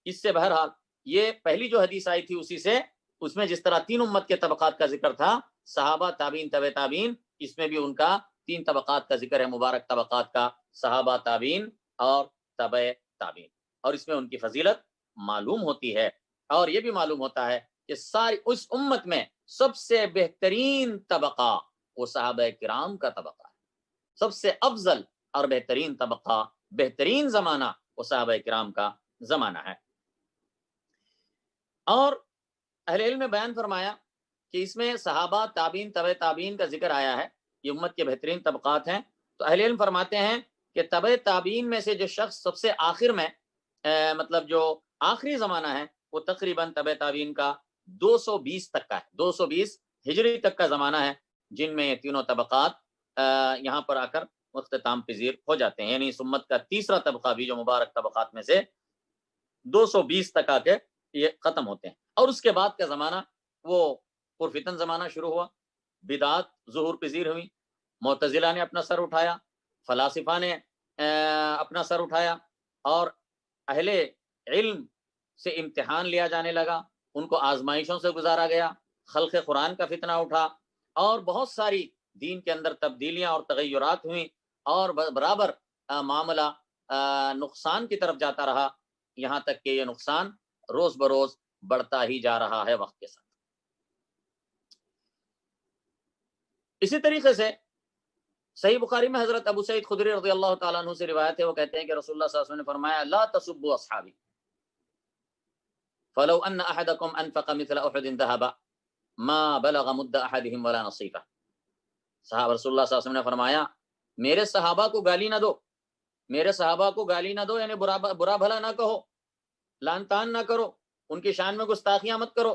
اس سے بہرحال یہ پہلی جو حدیث آئی تھی اسی سے، اس میں جس طرح 3 امت کے طبقات کا ذکر تھا، صحابہ، تابعین، تبع تابعین، اس میں بھی ان کا 3 طبقات کا ذکر ہے، مبارک طبقات کا، صحابہ، تابعین اور تبع تابعین، اور اس میں ان کی فضیلت معلوم ہوتی ہے۔ اور یہ بھی معلوم ہوتا ہے کہ ساری اس امت میں سب سے بہترین طبقہ وہ صحابہ کرام کا طبقہ ہے، سب سے افضل اور بہترین طبقہ، بہترین زمانہ وہ صحابہ کرام کا زمانہ ہے۔ اور اہل علم نے بیان فرمایا کہ اس میں صحابہ، تابعین، تبع تابعین کا ذکر آیا ہے، یہ امت کے بہترین طبقات ہیں۔ تو اہل علم فرماتے ہیں کہ تبع تابعین میں سے جو شخص سب سے آخر میں مطلب جو آخری زمانہ ہے وہ تقریباً تبع تابعین کا 220 تک کا ہے، 220 ہجری تک کا زمانہ ہے، جن میں یہ تینوں طبقات یہاں پر آ کر اختتام پذیر ہو جاتے ہیں، یعنی اس امت کا تیسرا طبقہ بھی جو مبارک طبقات میں سے 220 تک آ کے یہ ختم ہوتے ہیں۔ اور اس کے بعد کا زمانہ وہ پرفتن زمانہ شروع ہوا، بدعات ظہور پذیر ہوئی، معتزلہ نے اپنا سر اٹھایا، فلاسفہ نے اپنا سر اٹھایا، اور اہل علم سے امتحان لیا جانے لگا، ان کو آزمائشوں سے گزارا گیا، خلق قرآن کا فتنہ اٹھا، اور بہت ساری دین کے اندر تبدیلیاں اور تغیرات ہوئیں، اور برابر معاملہ نقصان کی طرف جاتا رہا، یہاں تک کہ یہ نقصان روز بروز بڑھتا ہی جا رہا ہے وقت کے ساتھ۔ اسی طریقے سے صحیح بخاری میں حضرت ابو سعید خدری رضی اللہ تعالیٰ عنہ سے روایت ہے، وہ کہتے ہیں کہ رسول اللہ صلی اللہ علیہ وسلم نے فرمایا لا تسبوا اصحابی فلو ان احدکم انفق مثل احد ذهبا ما بلغ مد احدهم ولا نصیفہ۔ صحابہ رسول اللہ صلی اللہ علیہ وسلم نے فرمایا میرے صحابہ کو گالی نہ دو، میرے صحابہ کو گالی نہ دو، یعنی برا بھلا نہ کہو، لان تان نہ کرو، ان کی شان میں گستاخیاں مت کرو۔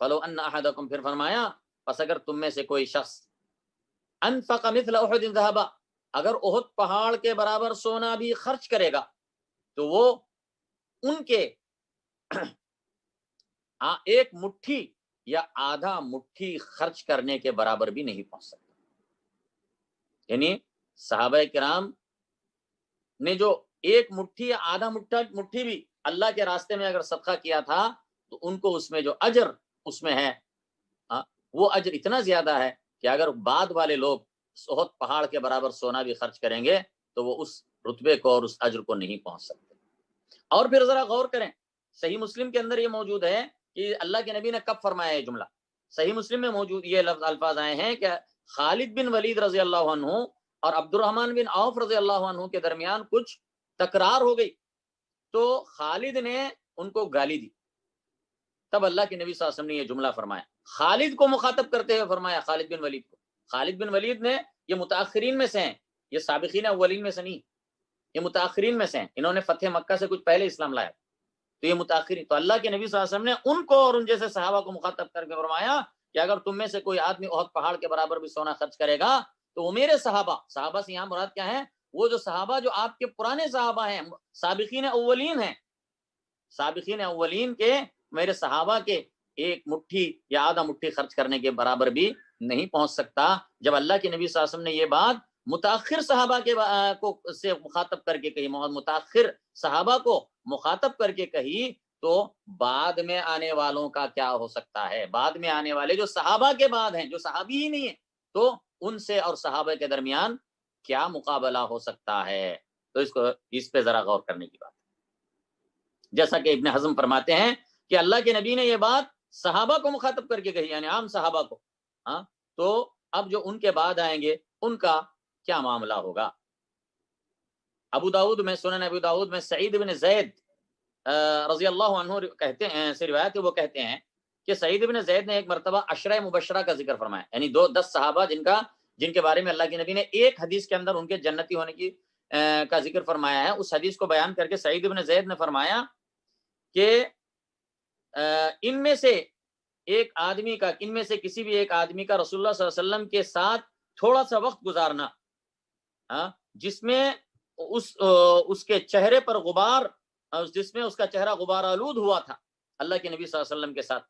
فلو ان احدکم، پھر فرمایا پس اگر تم میں سے کوئی شخص انفق مثل احد ذهبا، اگر احد پہاڑ کے برابر سونا بھی خرچ کرے گا تو وہ ان کے ایک مٹھی یا آدھا مٹھی خرچ کرنے کے برابر بھی نہیں پہنچ سکتا۔ یعنی صحابہ کرام نے جو ایک مٹھی یا آدھا مٹھی بھی اللہ کے راستے میں اگر صدقہ کیا تھا تو ان کو اس میں جو اجر اس میں ہے وہ اجر اتنا زیادہ ہے کہ اگر بعد والے لوگ احد پہاڑ کے برابر سونا بھی خرچ کریں گے تو وہ اس رتبے کو اور اس اجر کو نہیں پہنچ سکتے۔ اور پھر ذرا غور کریں، صحیح مسلم کے اندر یہ موجود ہے کہ اللہ کے نبی نے کب فرمایا یہ جملہ، صحیح مسلم میں موجود یہ الفاظ آئے ہیں کہ خالد بن ولید رضی اللہ عنہ اور عبد الرحمن بن عوف رضی اللہ عنہ کے درمیان کچھ تکرار ہو گئی، تو خالد نے ان کو گالی دی، تب اللہ کے نبی صلی اللہ علیہ وسلم نے یہ جملہ فرمایا، خالد کو مخاطب کرتے ہوئے فرمایا، خالد بن ولید کو۔ خالد بن ولید نے یہ متاخرین میں سے ہیں، یہ سابقین اولین میں سے نہیں، یہ متاخرین میں سے ہیں، انہوں نے فتح مکہ سے کچھ پہلے اسلام لایا، تو یہ متاخرین، تو اللہ کے نبی صلی اللہ علیہ وسلم نے ان کو اور ان جیسے صحابہ کو مخاطب کر کے فرمایا کہ اگر تم میں سے کوئی آدمی احد پہاڑ کے برابر بھی سونا خرچ کرے گا تو وہ میرے صحابہ سے یہاں مراد کیا ہے، وہ جو صحابہ جو آپ کے پرانے صحابہ ہیں، سابقین اولین ہیں، سابقین اولین کے میرے صحابہ کے ایک مٹھی یا آدھا مٹھی خرچ کرنے کے برابر بھی نہیں پہنچ سکتا۔ جب اللہ کے نبی صلی اللہ علیہ وسلم نے یہ بات متاخر صحابہ کے کو سے مخاطب کر کے کہی، متاخر صحابہ کو مخاطب کر کے کہی، تو بعد میں آنے والوں کا کیا ہو سکتا ہے، بعد میں آنے والے جو صحابہ کے بعد ہیں، جو صحابی ہی نہیں ہیں، تو ان سے اور صحابہ کے درمیان کیا مقابلہ ہو سکتا ہے۔ تو اس پہ ذرا غور کرنے کی بات، جیسا کہ ابن حزم فرماتے ہیں کہ اللہ کے نبی نے یہ بات صحابہ کو مخاطب کر کے کہی، یعنی عام صحابہ کو، تو اب جو ان کے بعد آئیں گے ان کا کیا معاملہ ہوگا۔ ابو داؤد میں، سنن ابو داؤد میں سعید بن زید رضی اللہ عنہ کہتے ہیں، سے روایت ہے، وہ کہتے ہیں کہ سعید بن زید نے ایک مرتبہ عشرہ مبشرہ کا ذکر فرمایا، یعنی 10 صحابہ جن کے بارے میں اللہ کے نبی نے ایک حدیث کے اندر ان کے جنتی ہونے کی کا ذکر فرمایا ہے۔ اس حدیث کو بیان کر کے سعید بن زید نے فرمایا کہ ان میں سے ایک آدمی کا، ان میں سے کسی بھی ایک آدمی کا رسول اللہ صلی اللہ علیہ وسلم کے ساتھ تھوڑا سا وقت گزارنا، جس میں اس کے چہرے پر غبار، جس میں اس کا چہرہ غبار آلود ہوا تھا اللہ کے نبی صلی اللہ علیہ وسلم کے ساتھ،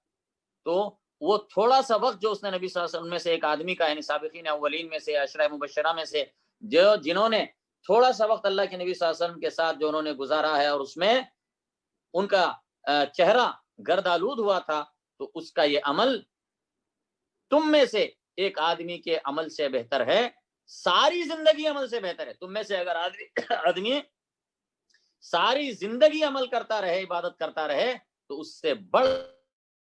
تو وہ تھوڑا سا وقت جو اس نے نبی صلی اللہ علیہ وسلم میں سے ایک آدمی کا، یعنی سابقین اولین میں سے، عشرہ مبشرہ میں سے، جنہوں نے تھوڑا سا وقت اللہ کے نبی صلی اللہ علیہ وسلم کے ساتھ جو انہوں نے گزارا ہے اور اس میں ان کا چہرہ گرد آلود ہوا تھا، تو اس کا یہ عمل تم میں سے ایک آدمی کے عمل سے بہتر ہے، ساری زندگی عمل سے بہتر ہے۔ تم میں سے اگر آدمی ساری زندگی عمل کرتا رہے، عبادت کرتا رہے، تو اس سے بڑھ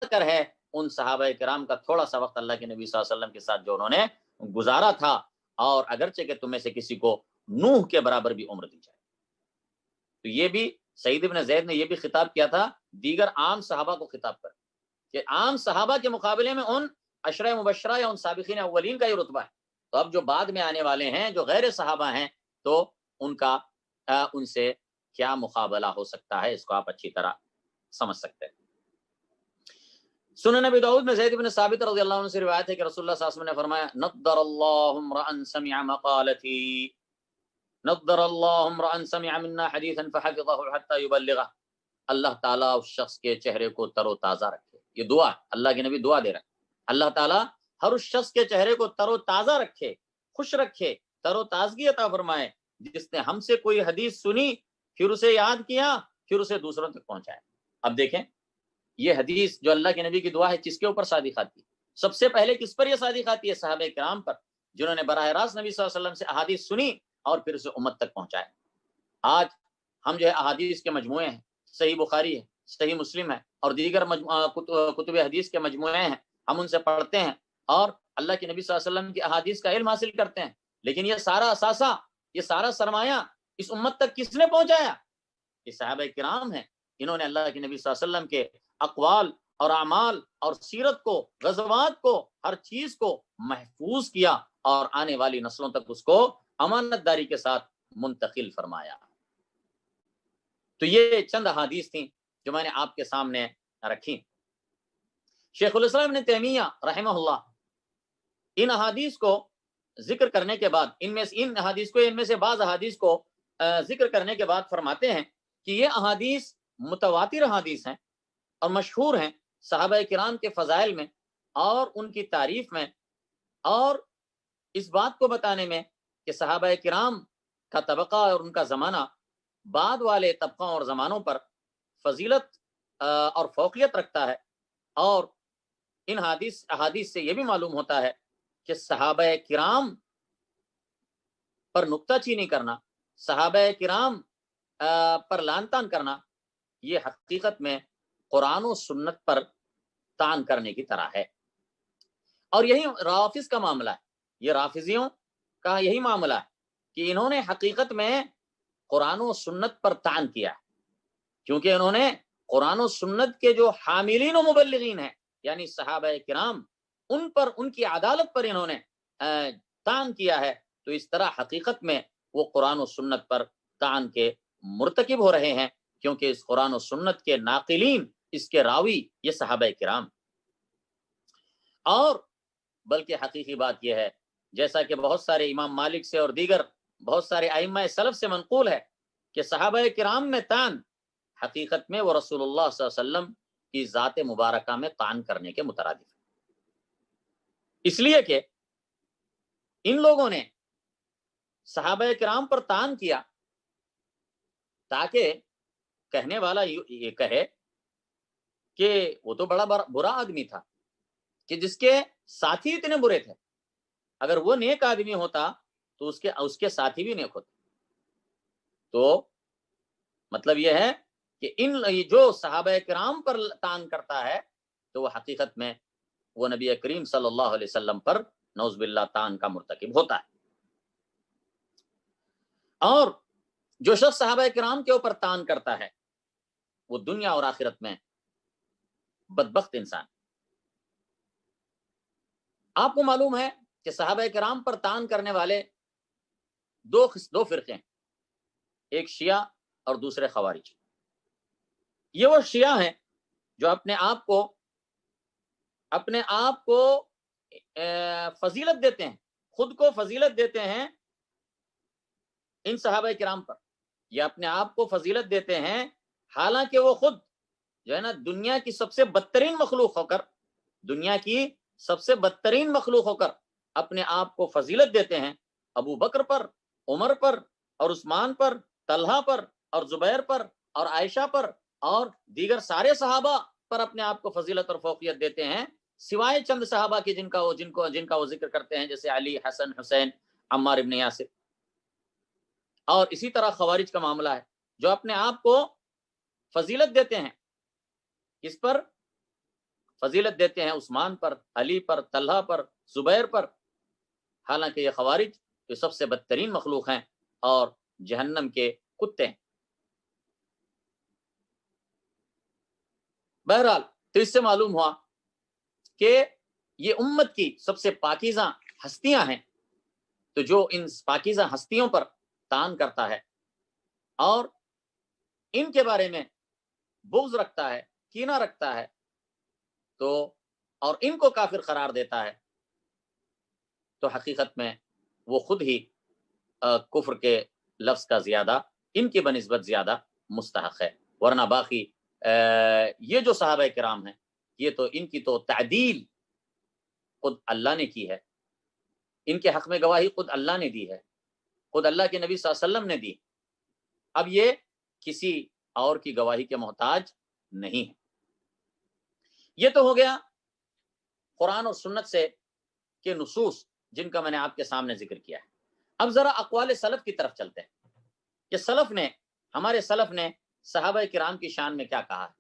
کر ہے ان صحابہ کرام کا تھوڑا سا وقت اللہ کے نبی صلی اللہ علیہ وسلم کے ساتھ جو انہوں نے گزارا تھا، اور اگرچہ کہ تم میں سے کسی کو نوح کے برابر بھی عمر دی جائے۔ تو یہ بھی سعید بن زید نے یہ بھی خطاب کیا تھا دیگر عام صحابہ کو خطاب کر، کہ عام صحابہ کے مقابلے میں ان عشرہ مبشرہ یا ان سابقین اولین کا یہ رتبہ ہے، تو اب جو بعد میں آنے والے ہیں جو غیر صحابہ ہیں، تو ان کا ان سے کیا مقابلہ ہو سکتا ہے، اس کو آپ اچھی طرح سمجھ سکتے ہیں۔ سنن نبی داؤد میں زید بن ثابت رضی اللہ عنہ سے روایت ہے کہ رسول اللہ صلی اللہ علیہ وسلم نے فرمایا، نضر اللہ امرأ سمع مقالتی، نضر اللہ امرأ سمع منا حدیثا فحفظہ حتی یبلغہ، اللہ تعالیٰ اس شخص کے چہرے کو تر و تازہ رکھے۔ یہ دعا اللہ کے نبی دعا دے رہے ہیں، اللہ تعالیٰ ہر اس شخص کے چہرے کو تر و تازہ رکھے، خوش رکھے، تر و تازگی عطا فرمائے، جس نے ہم سے کوئی حدیث سنی، پھر اسے یاد کیا، پھر اسے دوسروں تک پہنچایا۔ اب دیکھیں یہ حدیث جو اللہ کے نبی کی دعا ہے، کس کے اوپر صادق آتی ہے؟ سب سے پہلے کس پر یہ صادق آتی ہے؟ صحابہ کرام پر، جنہوں نے براہ راست نبی صلی اللہ علیہ وسلم سے احادیث سنی اور پھر اسے امت تک پہنچایا۔ آج ہم جو ہے احادیث کے مجموعے ہیں، صحیح بخاری ہے، صحیح مسلم ہے، اور دیگر کتب حدیث کے مجموعے ہیں، ہم ان سے پڑھتے ہیں اور اللہ کے نبی صلی اللہ علیہ وسلم کی احادیث کا علم حاصل کرتے ہیں، لیکن یہ سارا اثاثہ، یہ سارا سرمایہ اس امت تک کس نے پہنچایا؟ یہ صحابہ کرام ہیں، انہوں نے اللہ کے نبی صلی اللہ علیہ وسلم کے اقوال اور اعمال اور سیرت کو، غزوات کو، ہر چیز کو محفوظ کیا اور آنے والی نسلوں تک اس کو امانت داری کے ساتھ منتقل فرمایا۔ تو یہ چند احادیث تھیں جو میں نے آپ کے سامنے رکھی۔ شیخ الاسلام ابن تیمیہ رحمہ اللہ ان احادیث کو ذکر کرنے کے بعد، ان میں سے بعض احادیث کو ذکر کرنے کے بعد فرماتے ہیں کہ یہ احادیث متواتر احادیث ہیں اور مشہور ہیں صحابہ کرام کے فضائل میں اور ان کی تعریف میں، اور اس بات کو بتانے میں کہ صحابہ کرام کا طبقہ اور ان کا زمانہ بعد والے طبقوں اور زمانوں پر فضیلت اور فوقیت رکھتا ہے۔ اور ان احادیث سے یہ بھی معلوم ہوتا ہے کہ صحابہ کرام پر نکتہ چینی کرنا، صحابہ کرام پر لعن طعن کرنا، یہ حقیقت میں قرآن و سنت پر طعن کرنے کی طرح ہے۔ اور یہی رافض کا معاملہ ہے، یہ رافضیوں کا یہی معاملہ ہے کہ انہوں نے حقیقت میں قرآن و سنت پر طعن کیا ہے، کیونکہ انہوں نے قرآن و سنت کے جو حاملین و مبلغین ہیں، یعنی صحابہ کرام، ان پر، ان کی عدالت پر انہوں نے طعن کیا ہے، تو اس طرح حقیقت میں وہ قرآن و سنت پر طعن کے مرتکب ہو رہے ہیں، کیونکہ اس قرآن و سنت کے ناقلین، اس کے راوی یہ صحابہ کرام۔ اور بلکہ حقیقی بات یہ ہے، جیسا کہ بہت سارے امام مالک سے اور دیگر بہت سارے ائمہ سلف سے منقول ہے، کہ صحابہ کرام میں طعن حقیقت میں وہ رسول اللہ صلی اللہ علیہ وسلم کی ذات مبارکہ میں طعن کرنے کے مترادف ہے، اس لیے کہ ان لوگوں نے صحابہ کرام پر طعن کیا تاکہ کہنے والا یہ کہے کہ وہ تو بڑا برا آدمی تھا، کہ جس کے ساتھی اتنے برے تھے، اگر وہ نیک آدمی ہوتا تو اس کے ساتھی بھی نیک ہوتے۔ تو مطلب یہ ہے کہ جو صحابہ کرام پر طعن کرتا ہے تو وہ حقیقت میں وہ نبی کریم صلی اللہ علیہ وسلم پر نعوذ باللہ طعن کا مرتکب ہوتا ہے۔ اور جو شخص صحابہ کرام کے اوپر طعن کرتا ہے وہ دنیا اور آخرت میں بدبخت انسان۔ آپ کو معلوم ہے کہ صحابہ کرام پر طعن کرنے والے دو فرقے ہیں، ایک شیعہ اور دوسرے خوارج۔ یہ وہ شیعہ ہیں جو اپنے آپ کو اپنے آپ کو فضیلت دیتے ہیں، خود کو فضیلت دیتے ہیں ان صحابہ کرام پر، یا اپنے آپ کو فضیلت دیتے ہیں حالانکہ وہ خود جو ہے نا دنیا کی سب سے بدترین مخلوق ہو کر، دنیا کی سب سے بدترین مخلوق ہو کر اپنے آپ کو فضیلت دیتے ہیں ابو بکر پر، عمر پر اور عثمان پر، طلحہ پر اور زبیر پر اور عائشہ پر اور دیگر سارے صحابہ پر اپنے آپ کو فضیلت اور فوقیت دیتے ہیں، سوائے چند صحابہ کی جن کا وہ ذکر کرتے ہیں، جیسے علی، حسن، حسین، عمار ابن یاسر۔ اور اسی طرح خوارج کا معاملہ ہے، جو اپنے آپ کو فضیلت دیتے ہیں، اس پر فضیلت دیتے ہیں عثمان پر، علی پر، طلحہ پر، زبیر پر، حالانکہ یہ خوارج جو سب سے بدترین مخلوق ہیں اور جہنم کے کتے ہیں۔ بہرحال تو اس سے معلوم ہوا کہ یہ امت کی سب سے پاکیزہ ہستیاں ہیں، تو جو ان پاکیزہ ہستیوں پر طعن کرتا ہے اور ان کے بارے میں بغض رکھتا ہے، کینہ رکھتا ہے، تو اور ان کو کافر قرار دیتا ہے، تو حقیقت میں وہ خود ہی کفر کے لفظ کا زیادہ ان کی بنسبت زیادہ مستحق ہے، ورنہ باقی یہ جو صحابہ کرام ہیں، یہ تو ان کی تو تعدیل خود اللہ نے کی ہے، ان کے حق میں گواہی خود اللہ نے دی ہے، خود اللہ کے نبی صلی اللہ علیہ وسلم نے دی، اب یہ کسی اور کی گواہی کے محتاج نہیں ہے۔ یہ تو ہو گیا قرآن اور سنت سے کے نصوص جن کا میں نے آپ کے سامنے ذکر کیا ہے۔ اب ذرا اقوال سلف کی طرف چلتے ہیں کہ سلف نے، ہمارے سلف نے صحابہ کرام کی شان میں کیا کہا ہے۔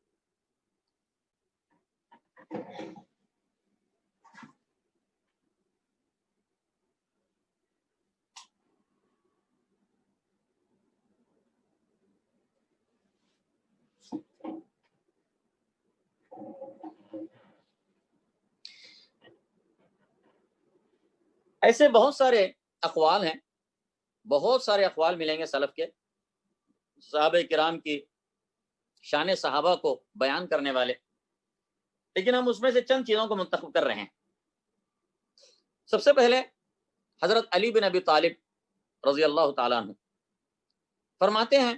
ایسے بہت سارے اقوال ہیں، بہت سارے اقوال ملیں گے سلف کے صحابہ کرام کی شان صحابہ کو بیان کرنے والے، لیکن ہم اس میں سے چند چیزوں کو منتخب کر رہے ہیں۔ سب سے پہلے حضرت علی بن ابی طالب رضی اللہ تعالیٰ عنہ فرماتے ہیں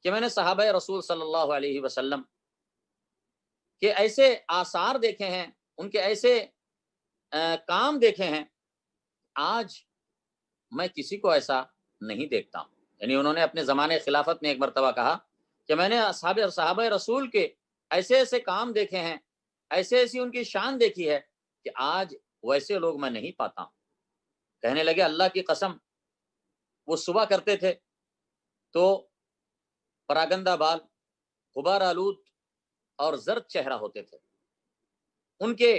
کہ میں نے صحابہ رسول صلی اللہ علیہ وسلم کے ایسے آثار دیکھے ہیں، ان کے ایسے کام دیکھے ہیں، آج میں کسی کو ایسا نہیں دیکھتا ہوں۔ یعنی انہوں نے اپنے زمانے خلافت میں ایک مرتبہ کہا کہ میں نے صحابہ رسول کے ایسے ایسے کام دیکھے ہیں، ایسے ایسی ان کی شان دیکھی ہے کہ آج ویسے لوگ میں نہیں پاتا ہوں۔ کہنے لگے اللہ کی قسم، وہ صبح کرتے تھے تو پراگندہ بال، غبار آلود اور زرد چہرہ ہوتے تھے، ان کے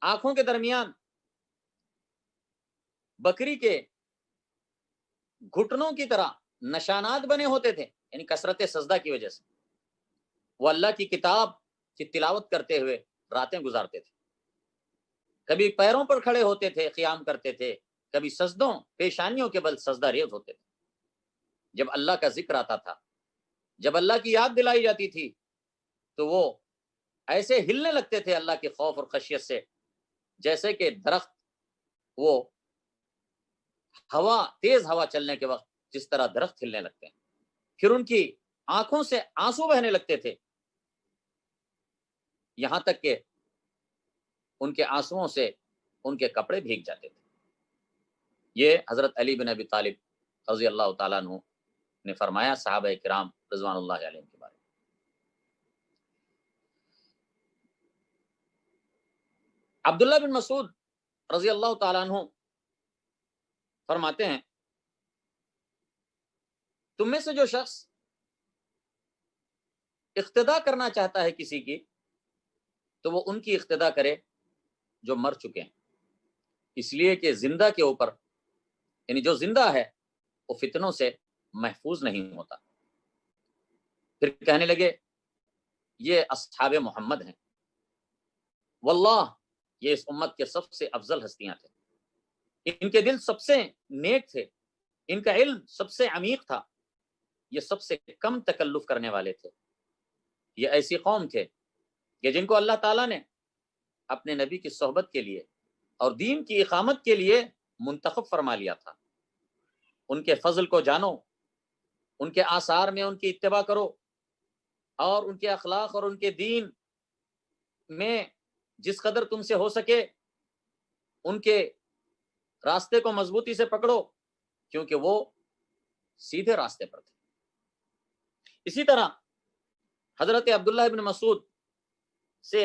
آنکھوں کے درمیان بکری کے گھٹنوں کی طرح نشانات بنے ہوتے تھے، یعنی کثرت سجدہ کی وجہ سے۔ وہ اللہ کی کتاب کی تلاوت کرتے ہوئے راتیں گزارتے تھے، کبھی پیروں پر کھڑے ہوتے تھے، قیام کرتے تھے، کبھی سجدوں پیشانیوں کے بل سجدہ ریز ہوتے تھے۔ جب اللہ کا ذکر آتا تھا، جب اللہ کی یاد دلائی جاتی تھی، تو وہ ایسے ہلنے لگتے تھے اللہ کے خوف اور خشیت سے، جیسے کہ درخت وہ تیز ہوا چلنے کے وقت جس طرح درخت ہلنے لگتے ہیں۔ پھر ان کی آنکھوں سے آنسو بہنے لگتے تھے، یہاں تک کہ ان کے آنسوؤں سے ان کے کپڑے بھیگ جاتے تھے۔ یہ حضرت علی بن ابی طالب رضی اللہ تعالیٰ عنہ نے فرمایا صحابہ کرام رضوان اللہ علیہم کے بارے میں۔ عبداللہ بن مسعود رضی اللہ تعالیٰ عنہ فرماتے ہیں تم میں سے جو شخص اقتدا کرنا چاہتا ہے کسی کی، تو وہ ان کی اقتدا کرے جو مر چکے ہیں، اس لیے کہ زندہ کے اوپر، یعنی جو زندہ ہے وہ فتنوں سے محفوظ نہیں ہوتا۔ پھر کہنے لگے یہ اصحاب محمد ہیں، واللہ یہ اس امت کے سب سے افضل ہستیاں تھے، ان کے دل سب سے نیک تھے، ان کا علم سب سے عمیق تھا، یہ سب سے کم تکلف کرنے والے تھے، یہ ایسی قوم تھے کہ جن کو اللہ تعالیٰ نے اپنے نبی کی صحبت کے لیے اور دین کی اقامت کے لیے منتخب فرما لیا تھا۔ ان کے فضل کو جانو، ان کے آثار میں ان کی اتباع کرو، اور ان کے اخلاق اور ان کے دین میں جس قدر تم سے ہو سکے ان کے راستے کو مضبوطی سے پکڑو، کیونکہ وہ سیدھے راستے پر تھے۔ اسی طرح حضرت عبداللہ ابن مسعود سے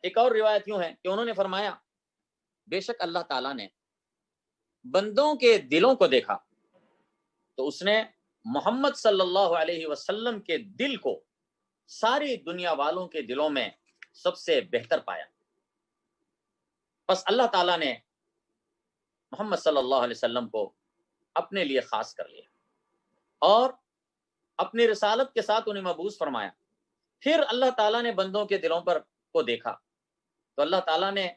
ایک اور روایت یوں ہے کہ انہوں نے فرمایا، بے شک اللہ تعالیٰ نے بندوں کے دلوں کو دیکھا تو اس نے محمد صلی اللہ علیہ وسلم کے دل کو ساری دنیا والوں کے دلوں میں سب سے بہتر پایا۔ بس اللہ تعالیٰ نے محمد صلی اللہ علیہ وسلم کو اپنے لیے خاص کر لیا اور اپنی رسالت کے ساتھ انہیں مبعوث فرمایا۔ پھر اللہ تعالیٰ نے بندوں کے دلوں پر کو دیکھا تو اللہ تعالیٰ نے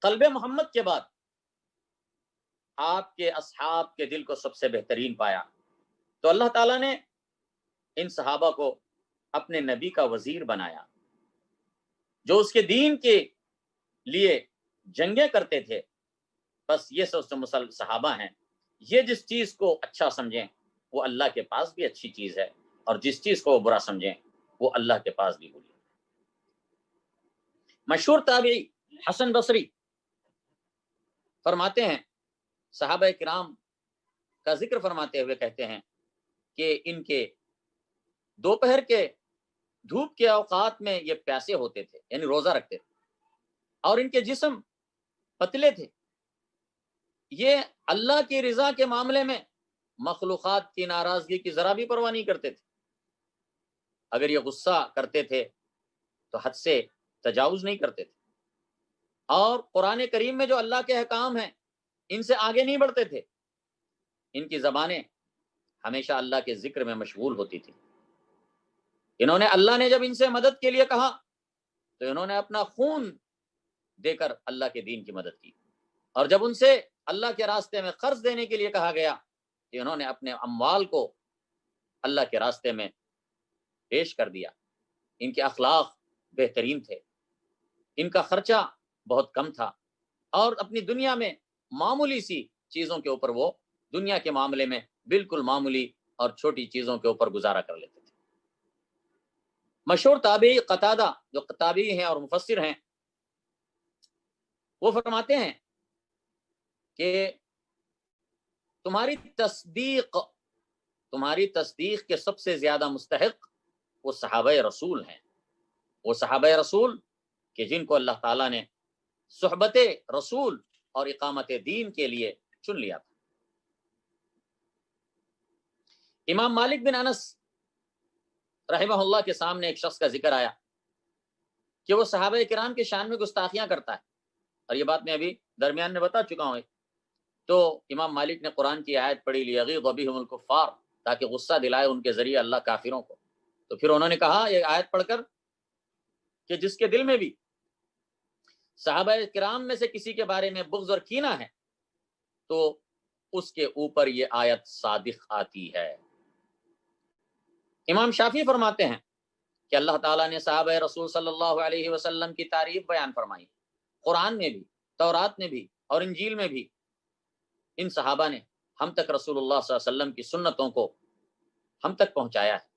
قلب محمد کے بعد آپ کے اصحاب کے دل کو سب سے بہترین پایا، تو اللہ تعالیٰ نے ان صحابہ کو اپنے نبی کا وزیر بنایا، جو اس کے دین کے لیے جنگیں کرتے تھے۔ بس یہ سب صحابہ ہیں، یہ جس چیز کو اچھا سمجھیں وہ اللہ کے پاس بھی اچھی چیز ہے، اور جس چیز کو وہ برا سمجھیں وہ اللہ کے پاس بھی بری۔ مشہور تابعی حسن بصری فرماتے ہیں، صحابہ کرام کا ذکر فرماتے ہوئے کہتے ہیں کہ ان کے دوپہر کے دھوپ کے اوقات میں یہ پیاسے ہوتے تھے، یعنی روزہ رکھتے تھے، اور ان کے جسم پتلے تھے۔ یہ اللہ کی رضا کے معاملے میں مخلوقات کی ناراضگی کی ذرا بھی پرواہ نہیں کرتے تھے۔ اگر یہ غصہ کرتے تھے تو حد سے تجاوز نہیں کرتے تھے، اور قرآن کریم میں جو اللہ کے احکام ہیں ان سے آگے نہیں بڑھتے تھے۔ ان کی زبانیں ہمیشہ اللہ کے ذکر میں مشغول ہوتی تھی۔ انہوں نے اللہ نے جب ان سے مدد کے لیے کہا تو انہوں نے اپنا خون دے کر اللہ کے دین کی مدد کی، اور جب ان سے اللہ کے راستے میں قرض دینے کے لیے کہا گیا تو انہوں نے اپنے اموال کو اللہ کے راستے میں پیش کر دیا۔ ان کے اخلاق بہترین تھے، ان کا خرچہ بہت کم تھا، اور اپنی دنیا میں معمولی سی چیزوں کے اوپر وہ دنیا کے معاملے میں بالکل معمولی اور چھوٹی چیزوں کے اوپر گزارا کر لیتے تھے۔ مشہور تابعی قتادہ جو تابعی ہیں اور مفسر ہیں، وہ فرماتے ہیں کہ تمہاری تصدیق کے سب سے زیادہ مستحق وہ صحابہ رسول ہیں، وہ صحابہ رسول کہ جن کو اللہ تعالیٰ نے صحبت رسول اور اقامت دین کے لیے چن لیا تھا۔ امام مالک بن انس رحمہ اللہ کے سامنے ایک شخص کا ذکر آیا کہ وہ صحابہ کرام کے شان میں گستاخیاں کرتا ہے، اور یہ بات میں ابھی درمیان میں بتا چکا ہوں۔ تو امام مالک نے قرآن کی آیت پڑھی، لیغیظ بہم الکفار، تاکہ غصہ دلائے ان کے ذریعے اللہ کافروں کو۔ تو پھر انہوں نے کہا یہ آیت پڑھ کر کہ جس کے دل میں بھی صحابہ کرام میں سے کسی کے بارے میں بغض اور کینہ ہے تو اس کے اوپر یہ آیت صادق آتی ہے۔ امام شافعی فرماتے ہیں کہ اللہ تعالیٰ نے صحابہ رسول صلی اللہ علیہ وسلم کی تعریف بیان فرمائی، قرآن میں بھی، تورات میں بھی اور انجیل میں بھی۔ ان صحابہ نے ہم تک رسول اللہ صلی اللہ علیہ وسلم کی سنتوں کو ہم تک پہنچایا ہے،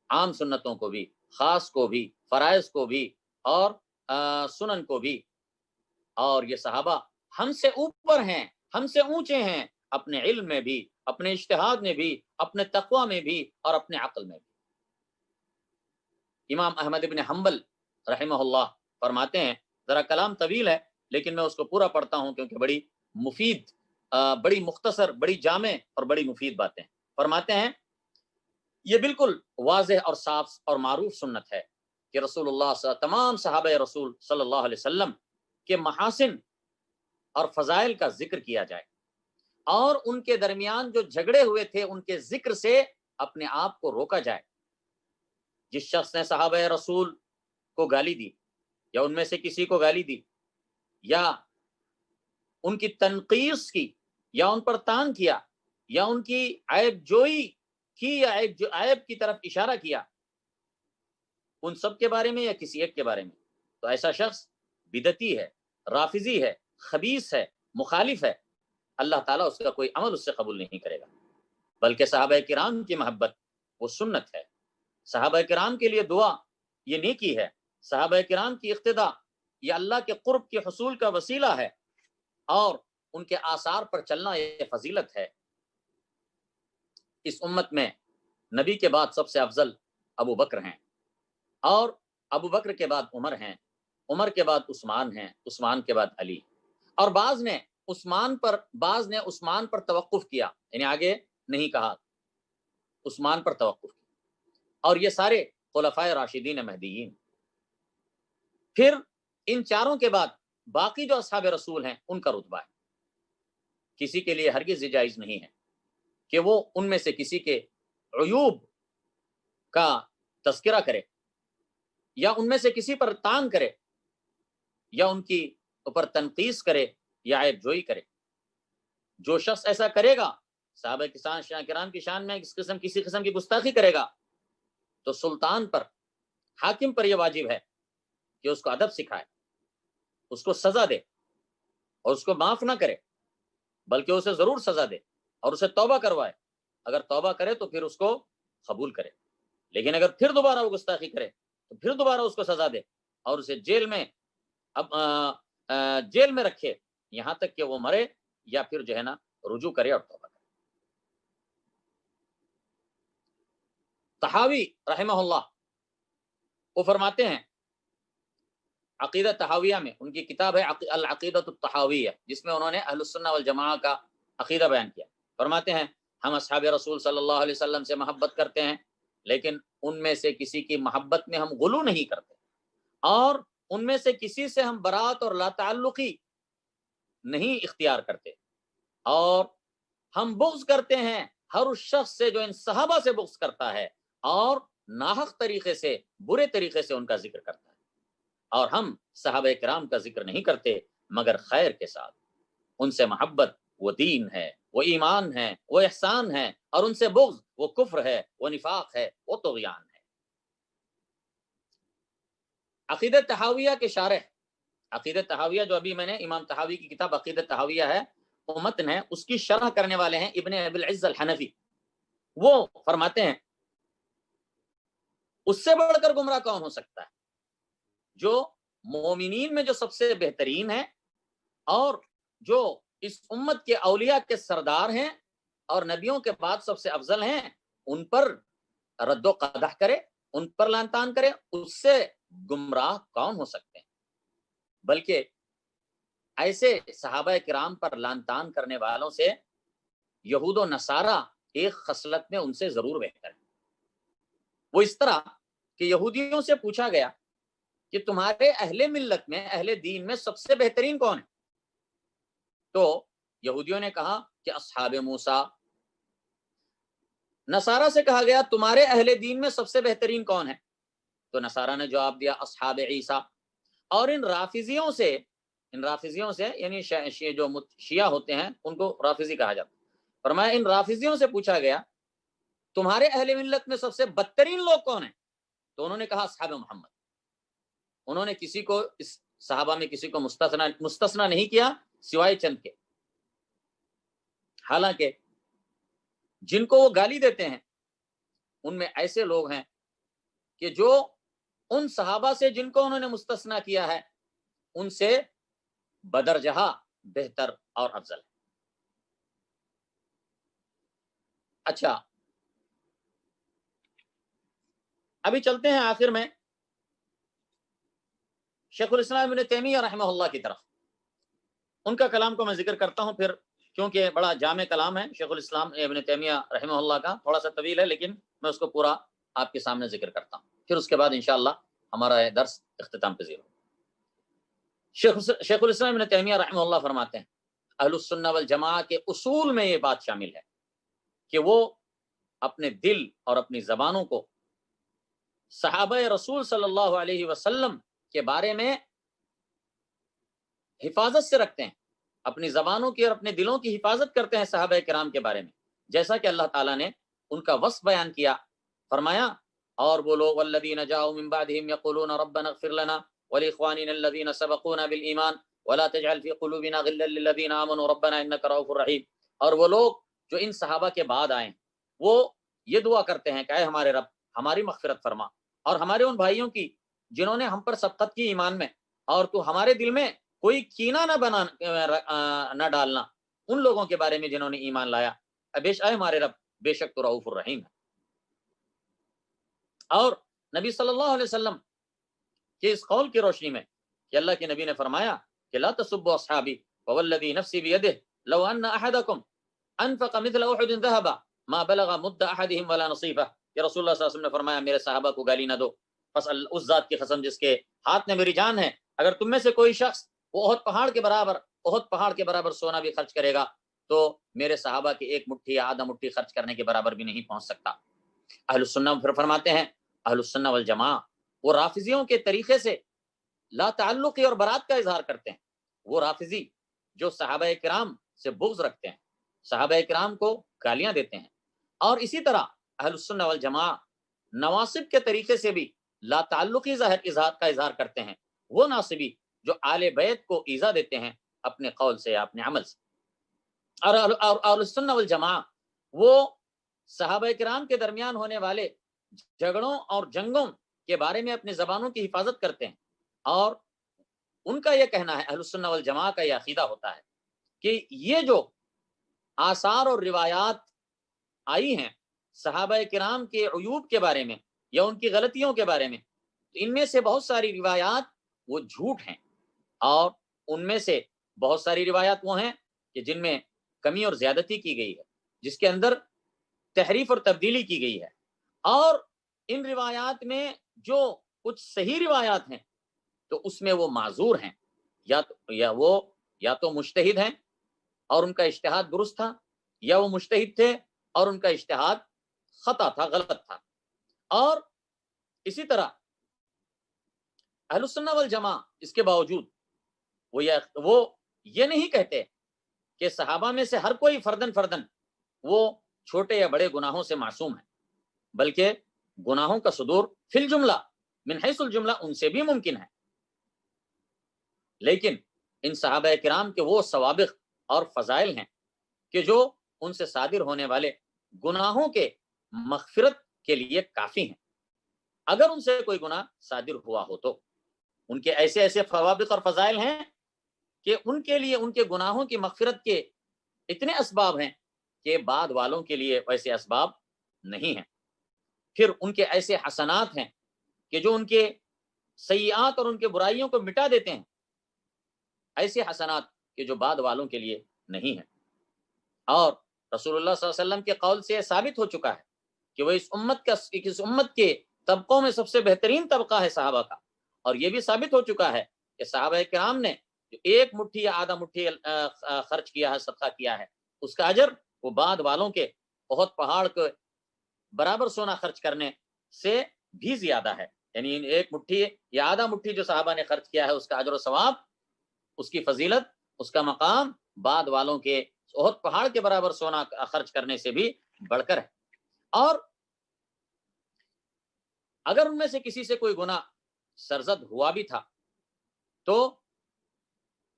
عام سنتوں کو بھی، خاص کو بھی، فرائض کو بھی اور سنن کو بھی۔ اور یہ صحابہ ہم سے اوپر ہیں، ہم سے اونچے ہیں، اپنے علم میں بھی، اپنے اجتہاد میں بھی، اپنے تقوی میں بھی اور اپنے عقل میں بھی۔ امام احمد بن حنبل رحمہ اللہ فرماتے ہیں، ذرا کلام طویل ہے لیکن میں اس کو پورا پڑھتا ہوں کیونکہ بڑی مفید، بڑی مختصر، بڑی جامع اور بڑی مفید باتیں۔ فرماتے ہیں یہ بالکل واضح اور صاف اور معروف سنت ہے کہ رسول اللہ تمام صحابہ رسول صلی اللہ علیہ وسلم کے محاسن اور فضائل کا ذکر کیا جائے، اور ان کے درمیان جو جھگڑے ہوئے تھے ان کے ذکر سے اپنے آپ کو روکا جائے۔ جس شخص نے صحابہ رسول کو گالی دی یا ان میں سے کسی کو گالی دی یا ان کی تنقیص کی یا ان پر طعن کیا یا ان کی عیب جوئی کی یا عیب کی طرف اشارہ کیا، ان سب کے بارے میں یا کسی ایک کے بارے میں، تو ایسا شخص بدعتی ہے، رافضی ہے، خبیث ہے، مخالف ہے، اللہ تعالیٰ اس کا کوئی عمل اس سے قبول نہیں کرے گا۔ بلکہ صحابہ کرام کی محبت وہ سنت ہے، صحابہ کرام کے لیے دعا یہ نیکی ہے، صحابہ کرام کی اقتداء یہ اللہ کے قرب کے حصول کا وسیلہ ہے، اور ان کے آثار پر چلنا یہ فضیلت ہے۔ اس امت میں نبی کے بعد سب سے افضل ابو بکر ہیں، اور ابو بکر کے بعد عمر ہیں، عمر کے بعد عثمان ہیں، عثمان کے بعد علی، اور بعض نے عثمان پر توقف کیا، یعنی آگے نہیں کہا، عثمان پر توقف کیا، اور یہ سارے خلفائے راشدین مہدیین۔ پھر ان چاروں کے بعد باقی جو اصحاب رسول ہیں ان کا رتبہ ہے، کسی کے لیے ہرگز جائز نہیں ہے کہ وہ ان میں سے کسی کے عیوب کا تذکرہ کرے، یا ان میں سے کسی پر طعن کرے، یا ان کی اوپر تنقیص کرے یا عیب جوئی کرے۔ جو شخص ایسا کرے گا، صحابہ کرام کی شان میں کسی قسم کی گستاخی کرے گا، تو سلطان پر، حاکم پر یہ واجب ہے کہ اس کو ادب سکھائے، اس کو سزا دے، اور اس کو معاف نہ کرے، بلکہ اسے ضرور سزا دے اور اسے توبہ کروائے۔ اگر توبہ کرے تو پھر اس کو قبول کرے، لیکن اگر پھر دوبارہ وہ گستاخی کرے تو پھر دوبارہ اس کو سزا دے اور اسے جیل میں رکھے یہاں تک کہ وہ مرے، یا پھر جو ہے نا رجوع کرے اور توبہ کرے۔ طحاوی رحمہ اللہ وہ فرماتے ہیں، عقیدہ طحاویہ میں ان کی کتاب ہے العقیدۃ الطحاویہ، جس میں انہوں نے اہل السنہ والجماعہ کا عقیدہ بیان کیا۔ فرماتے ہیں ہم اصحاب رسول صلی اللہ علیہ وسلم سے محبت کرتے ہیں، لیکن ان میں سے کسی کی محبت میں ہم غلو نہیں کرتے، اور ان میں سے کسی سے ہم برات اور لا تعلقی نہیں اختیار کرتے، اور ہم بغض کرتے ہیں ہر اس شخص سے جو ان صحابہ سے بغض کرتا ہے اور ناحق طریقے سے، برے طریقے سے ان کا ذکر کرتا ہے، اور ہم صحابہ کرام کا ذکر نہیں کرتے مگر خیر کے ساتھ۔ ان سے محبت وہ دین ہے، وہ ایمان ہے، وہ احسان ہے، اور ان سے بغض وہ کفر ہے، وہ نفاق ہے، وہ طغیان ہے۔ عقیدہ طحاویہ کے شارح، عقیدہ طحاویہ جو ابھی میں نے امام طحاوی کی کتاب عقیدہ طحاویہ ہے، وہ متن ہے، اس کی شرح کرنے والے ہیں ابن ابی العز الحنفی۔ وہ فرماتے ہیں اس سے بڑھ کر گمراہ کون ہو سکتا ہے؟ جو مومنین میں جو سب سے بہترین ہے، اور جو اس امت کے اولیاء کے سردار ہیں اور نبیوں کے بعد سب سے افضل ہیں، ان پر رد و قدح کرے، ان پر لعن طعن کرے، اس سے گمراہ کون ہو سکتے ہیں؟ بلکہ ایسے صحابہ کرام پر لعن طعن کرنے والوں سے یہود و نصارہ ایک خصلت میں ان سے ضرور بہتر ہے۔ وہ اس طرح کہ یہودیوں سے پوچھا گیا کہ تمہارے اہل ملت میں، اہل دین میں سب سے بہترین کون ہے؟ تو یہودیوں نے کہا کہ اصحاب موسیٰ۔ نصارہ سے کہا گیا تمہارے اہل دین میں سب سے بہترین کون ہے؟ تو نصارہ نے جواب دیا اصحاب عیسیٰ۔ اور ان رافضیوں سے یعنی جو شیعہ ہوتے ہیں ان کو رافضی کہا جاتا ہے، فرمایا ان رافضیوں سے پوچھا گیا تمہارے اہل ملت میں سب سے بدترین لوگ کون ہیں؟ تو انہوں نے کہا اصحاب محمد۔ انہوں نے کسی کو، اس صحابہ میں کسی کو مستثنا نہیں کیا سوائے چند کے، حالانکہ جن کو وہ گالی دیتے ہیں ان میں ایسے لوگ ہیں کہ جو ان صحابہ سے جن کو انہوں نے مستثنا کیا ہے ان سے بدرجہ بہتر اور افضل ہے۔ اچھا، ابھی چلتے ہیں آخر میں شیخ الاسلام ابن تیمیہ رحمہ اللہ کی طرف۔ ان کا کلام کو میں ذکر کرتا ہوں پھر، کیونکہ بڑا جامع کلام ہے شیخ الاسلام ابن تیمیہ رحمہ اللہ کا، تھوڑا سا طویل ہے لیکن میں اس کو پورا آپ کے سامنے ذکر کرتا ہوں، پھر اس کے بعد انشاءاللہ ہمارا یہ درس اختتام پذیر ہو۔ شیخ الاسلام ابن تیمیہ رحمہ اللہ فرماتے ہیں اہل السنہ والجماعہ کے اصول میں یہ بات شامل ہے کہ وہ اپنے دل اور اپنی زبانوں کو صحابہ رسول صلی اللہ علیہ وسلم کے بارے میں حفاظت سے رکھتے ہیں، اپنی زبانوں کی اور اپنے دلوں کی حفاظت کرتے ہیں صحابہ کرام کے بارے میں، جیسا کہ اللہ تعالیٰ نے ان کا وصف بیان کیا۔ فرمایا اور وہ لوگ والذین جاؤوا من بعدہم یقولون ربنا اغفر لنا وَلِإِخْوَانِنَا الَّذِينَ سَبَقُونَا بِالْإِيمَانِ وَلَا تَجْعَلْ فِي قُلُوبِنَا غِلًّا لِّلَّذِينَ آمَنُوا رَبَّنَا إِنَّكَ رَءُوفٌ رَحِيمٌ. اور وہ لوگ جو ان صحابہ کے بعد آئے وہ یہ دعا کرتے ہیں کہ اے ہمارے رب ہماری مغفرت فرما، اور ہمارے ان بھائیوں کی جنہوں نے ہم پر سبقت کی ایمان میں، اور تو ہمارے دل میں کوئی کینہ نہ ڈالنا ان لوگوں کے بارے میں جنہوں نے ایمان لایا، اے ہمارے رب بے شک تو رؤوف الرحیم ہے. اور نبی صلی اللہ علیہ وسلم کے اس قول کی روشنی میں کہ اللہ کے نبی نے فرمایا کہ لا تسبوا اصحابی فوالذی نفسی بیدہ لو ان احدکم انفق مثل احد ذهبا ما بلغ مد احدهم ولا نصیفہ. کہ رسول اللہ صلی اللہ علیہ وسلم نے فرمایا میرے صحابہ کو گالی نہ دو، بس اس ذات کی قسم جس کے ہاتھ میں میری جان ہے، اگر تم میں سے کوئی شخص وہ احد پہاڑ کے برابر سونا بھی خرچ کرے گا تو میرے صحابہ کی ایک مٹھی یا آدھا مٹھی خرچ کرنے کے برابر بھی نہیں پہنچ سکتا. اہل السنہ پھر فرماتے ہیں اہل السنہ والجماعہ وہ رافضیوں کے طریقے سے لا تعلقی اور برات کا اظہار کرتے ہیں. وہ رافضی جو صحابہ کرام سے بغض رکھتے ہیں، صحابہ کرام کو گالیاں دیتے ہیں، اور اسی طرح اہل السنہ والجماعہ نواصب کے طریقے سے بھی لا تعلقی کا اظہار کرتے ہیں. وہ ناصبی جو آل بیت کو ایذا دیتے ہیں اپنے قول سے یا اپنے عمل سے. اور اہل السنہ والجماعہ وہ صحابہ کرام کے درمیان ہونے والے جھگڑوں اور جنگوں کے بارے میں اپنی زبانوں کی حفاظت کرتے ہیں، اور ان کا یہ کہنا ہے، اہل السنہ والجماعہ کا یہ عقیدہ ہوتا ہے کہ یہ جو آثار اور روایات آئی ہیں صحابہ کرام کے عیوب کے بارے میں یا ان کی غلطیوں کے بارے میں، تو ان میں سے بہت ساری روایات وہ جھوٹ ہیں، اور ان میں سے بہت ساری روایات وہ ہیں کہ جن میں کمی اور زیادتی کی گئی ہے، جس کے اندر تحریف اور تبدیلی کی گئی ہے. اور ان روایات میں جو کچھ صحیح روایات ہیں تو اس میں وہ معذور ہیں، یا تو مجتہد ہیں اور ان کا اجتہاد درست تھا، یا وہ مجتہد تھے اور ان کا اجتہاد خطا تھا، غلط تھا. اور اسی طرح اہل السنہ والجماعہ اس کے باوجود وہ یہ نہیں کہتے کہ صحابہ میں سے ہر کوئی فردن وہ چھوٹے یا بڑے گناہوں سے معصوم ہے، بلکہ گناہوں کا صدور فی الجملہ من حیث الجملہ ان سے بھی ممکن ہے. لیکن ان صحابہ کرام کے وہ سوابق اور فضائل ہیں کہ جو ان سے صادر ہونے والے گناہوں کے مغفرت کے لیے کافی ہیں. اگر ان سے کوئی گناہ صادر ہوا ہو تو ان کے ایسے سوابق اور فضائل ہیں کہ ان کے لیے ان کے گناہوں کی مغفرت کے اتنے اسباب ہیں کہ بعد والوں کے لیے ویسے اسباب نہیں ہیں. پھر ان کے ایسے حسنات ہیں کہ جو ان کے سیئات اور ان کے برائیوں کو مٹا دیتے ہیں، ایسے حسنات کہ جو بعد والوں کے لیے نہیں ہیں. اور رسول اللہ صلی اللہ علیہ وسلم کے قول سے ثابت ہو چکا ہے کہ وہ اس امت کے طبقوں میں سب سے بہترین طبقہ ہے صحابہ کا. اور یہ بھی ثابت ہو چکا ہے کہ صحابہ کرام نے جو ایک مٹھی یا آدھا مٹھی خرچ کیا ہے، صدقہ کیا ہے، اس کا اجر وہ بعد والوں کے بہت پہاڑ کے برابر سونا خرچ کرنے سے بھی زیادہ ہے. یعنی ایک مٹھی یا آدھا مٹھی جو صحابہ نے خرچ کیا ہے اس کا اجر و ثواب، اس کی فضیلت، اس کا مقام بعد والوں کے بہت پہاڑ کے برابر سونا خرچ کرنے سے بھی بڑھ کر ہے. اور اگر ان میں سے کسی سے کوئی گناہ سرزد ہوا بھی تھا تو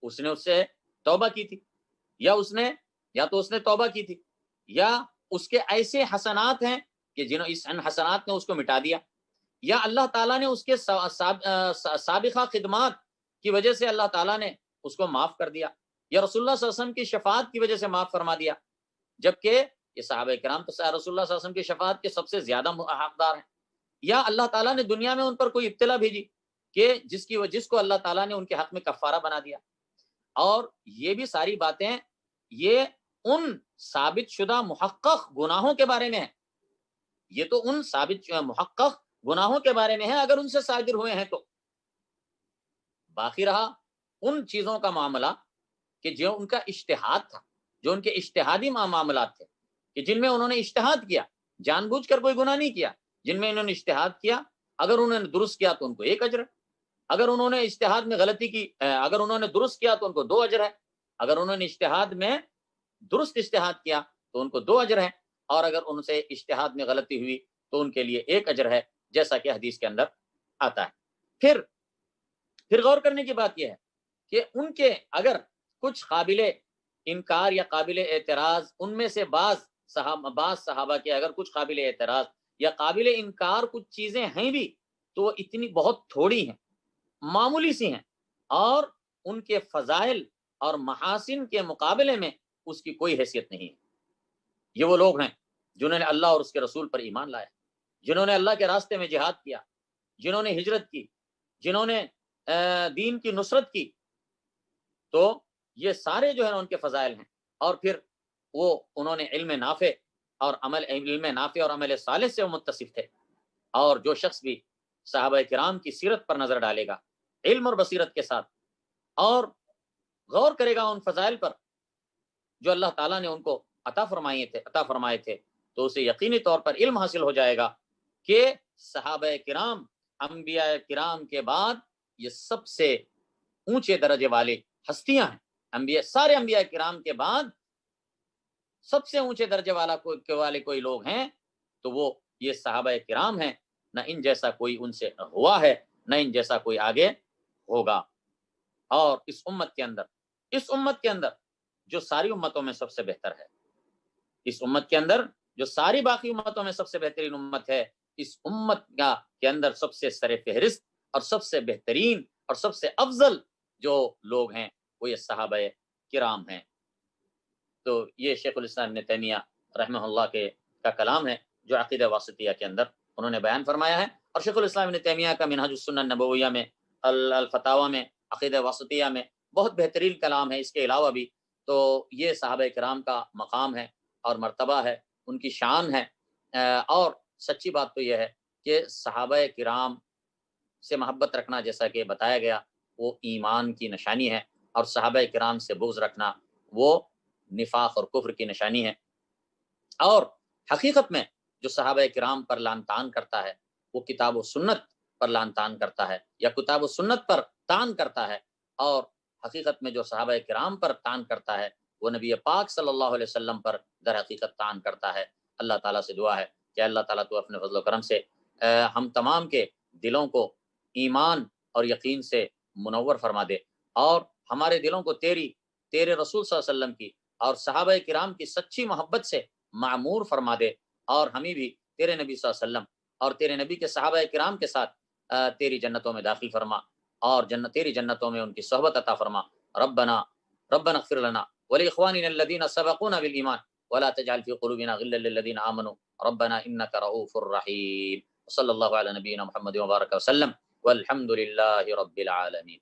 اس نے اس سے توبہ کی تھی، یا تو اس نے توبہ کی تھی، یا اس کے ایسے حسنات ہیں کہ جنہوں اس حسنات نے اس کو مٹا دیا، یا اللہ تعالیٰ نے اس کے سابقہ خدمات کی وجہ سے اللہ تعالیٰ نے اس کو معاف کر دیا، یا رسول اللہ صلی اللہ علیہ وسلم کی شفاعت کی وجہ سے معاف فرما دیا. جبکہ یہ صحابہ کرام تو رسول اللہ صلی اللہ علیہ وسلم کی شفاعت کے سب سے زیادہ حقدار ہیں. یا اللہ تعالیٰ نے دنیا میں ان پر کوئی ابتلا بھیجی کہ جس کو اللہ تعالیٰ نے ان کے حق میں کفارہ بنا دیا. اور یہ بھی ساری باتیں یہ ان ثابت شدہ محقق گناہوں کے بارے میں ہے، یہ تو ان ثابت محقق گناہوں کے بارے میں ہے اگر ان سے صادر ہوئے ہیں تو. باقی رہا ان چیزوں کا معاملہ کہ جو ان کا اجتہاد تھا، جو ان کے اجتہادی معاملات تھے کہ جن میں انہوں نے اجتہاد کیا، جان بوجھ کر کوئی گناہ نہیں کیا، جن میں انہوں نے اجتہاد کیا، اگر انہوں نے درست کیا تو ان کو ایک اجر ہے، اگر انہوں نے اجتہاد میں غلطی کی، اگر انہوں نے درست کیا تو ان کو 2 اجر ہے، اگر انہوں نے اجتہاد میں درست اجتہاد کیا تو ان کو 2 اجر ہیں، اور اگر ان سے اجتہاد میں غلطی ہوئی تو ان کے لیے 1 اجر ہے، جیسا کہ حدیث کے اندر آتا ہے. پھر پھر غور کرنے کی بات یہ ہے کہ ان کے اگر کچھ قابل انکار یا قابل اعتراض ان میں سے بعض صحابہ کے اگر کچھ قابل اعتراض یا قابل انکار کچھ چیزیں ہیں بھی تو وہ اتنی بہت تھوڑی ہیں، معمولی سی ہیں، اور ان کے فضائل اور محاسن کے مقابلے میں اس کی کوئی حیثیت نہیں ہے۔ یہ وہ لوگ ہیں جنہوں نے اللہ اور اس کے رسول پر ایمان لایا، جنہوں نے اللہ کے راستے میں جہاد کیا، جنہوں نے ہجرت کی، جنہوں نے دین کی نصرت کی، تو یہ سارے جو ہے ان کے فضائل ہیں۔ اور پھر وہ انہوں نے علم نافع اور عمل صالح سے متصف تھے۔ اور جو شخص بھی صحابہ کرام کی سیرت پر نظر ڈالے گا علم اور بصیرت کے ساتھ، اور غور کرے گا ان فضائل پر جو اللہ تعالیٰ نے ان کو عطا فرمائے تھے، تو اسے یقینی طور پر علم حاصل ہو جائے گا کہ صحابہ کرام انبیاء کرام کے بعد یہ سب سے اونچے درجے والے ہستیاں ہیں۔ سارے انبیاء کرام کے بعد سب سے اونچے درجے والے کوئی لوگ ہیں تو وہ یہ صحابہ کرام ہیں۔ نہ ان جیسا کوئی ان سے ہوا ہے، نہ ان جیسا کوئی آگے ہوگا۔ اور اس امت کے اندر جو ساری امتوں میں سب سے بہتر ہے، اس امت کے اندر جو ساری باقی امتوں میں سب سے بہترین امت ہے، اس امت کے اندر سب سے سر فہرست اور سب سے بہترین اور سب سے افضل جو لوگ ہیں وہ یہ صحابہ کرام ہیں۔ تو یہ شیخ الاسلام ابن تیمیہ رحمہ اللہ کا کلام ہے جو عقیدہ واسطیہ کے اندر انہوں نے بیان فرمایا ہے۔ اور شیخ الاسلام ابن تیمیہ کا منہاج السنہ النبویہ میں، الفتاوی میں، عقیدہ واسطیہ میں بہت بہترین کلام ہے۔ اس کے علاوہ بھی تو یہ صحابہ کرام کا مقام ہے اور مرتبہ ہے، ان کی شان ہے۔ اور سچی بات تو یہ ہے کہ صحابہ کرام سے محبت رکھنا، جیسا کہ بتایا گیا، وہ ایمان کی نشانی ہے، اور صحابہ کرام سے بغض رکھنا وہ نفاق اور کفر کی نشانی ہے۔ اور حقیقت میں جو صحابہ کرام پر لعن طعن کرتا ہے وہ کتاب و سنت پر لعن طعن کرتا ہے، یا کتاب و سنت پر طعن کرتا ہے۔ اور حقیقت میں جو صحابہ کرام پر طعن کرتا ہے وہ نبی پاک صلی اللہ علیہ وسلم پر در حقیقت طعن کرتا ہے۔ اللہ تعالیٰ سے دعا ہے کہ اللہ تعالیٰ تو اپنے فضل و کرم سے ہم تمام کے دلوں کو ایمان اور یقین سے منور فرما دے، اور ہمارے دلوں کو تیرے رسول صلی اللہ علیہ وسلم کی اور صحابہ کرام کی سچی محبت سے معمور فرما دے، اور ہمیں بھی تیرے نبی صلی اللہ علیہ وسلم اور تیرے نبی کے صحابہ کرام کے ساتھ تیری جنتوں میں داخل فرما، اور تیری جنتوں میں ان کی صحبت عطا فرما۔ ربنا اغفر لنا ولاخواننا الذين سبقونا بالایمان ولا تجعل في قلوبنا غلا للذين آمنوا ربنا انك رؤوف رحيم۔ صلی اللہ علی نبینا محمد وبارک وسلم والحمد للہ رب العالمین۔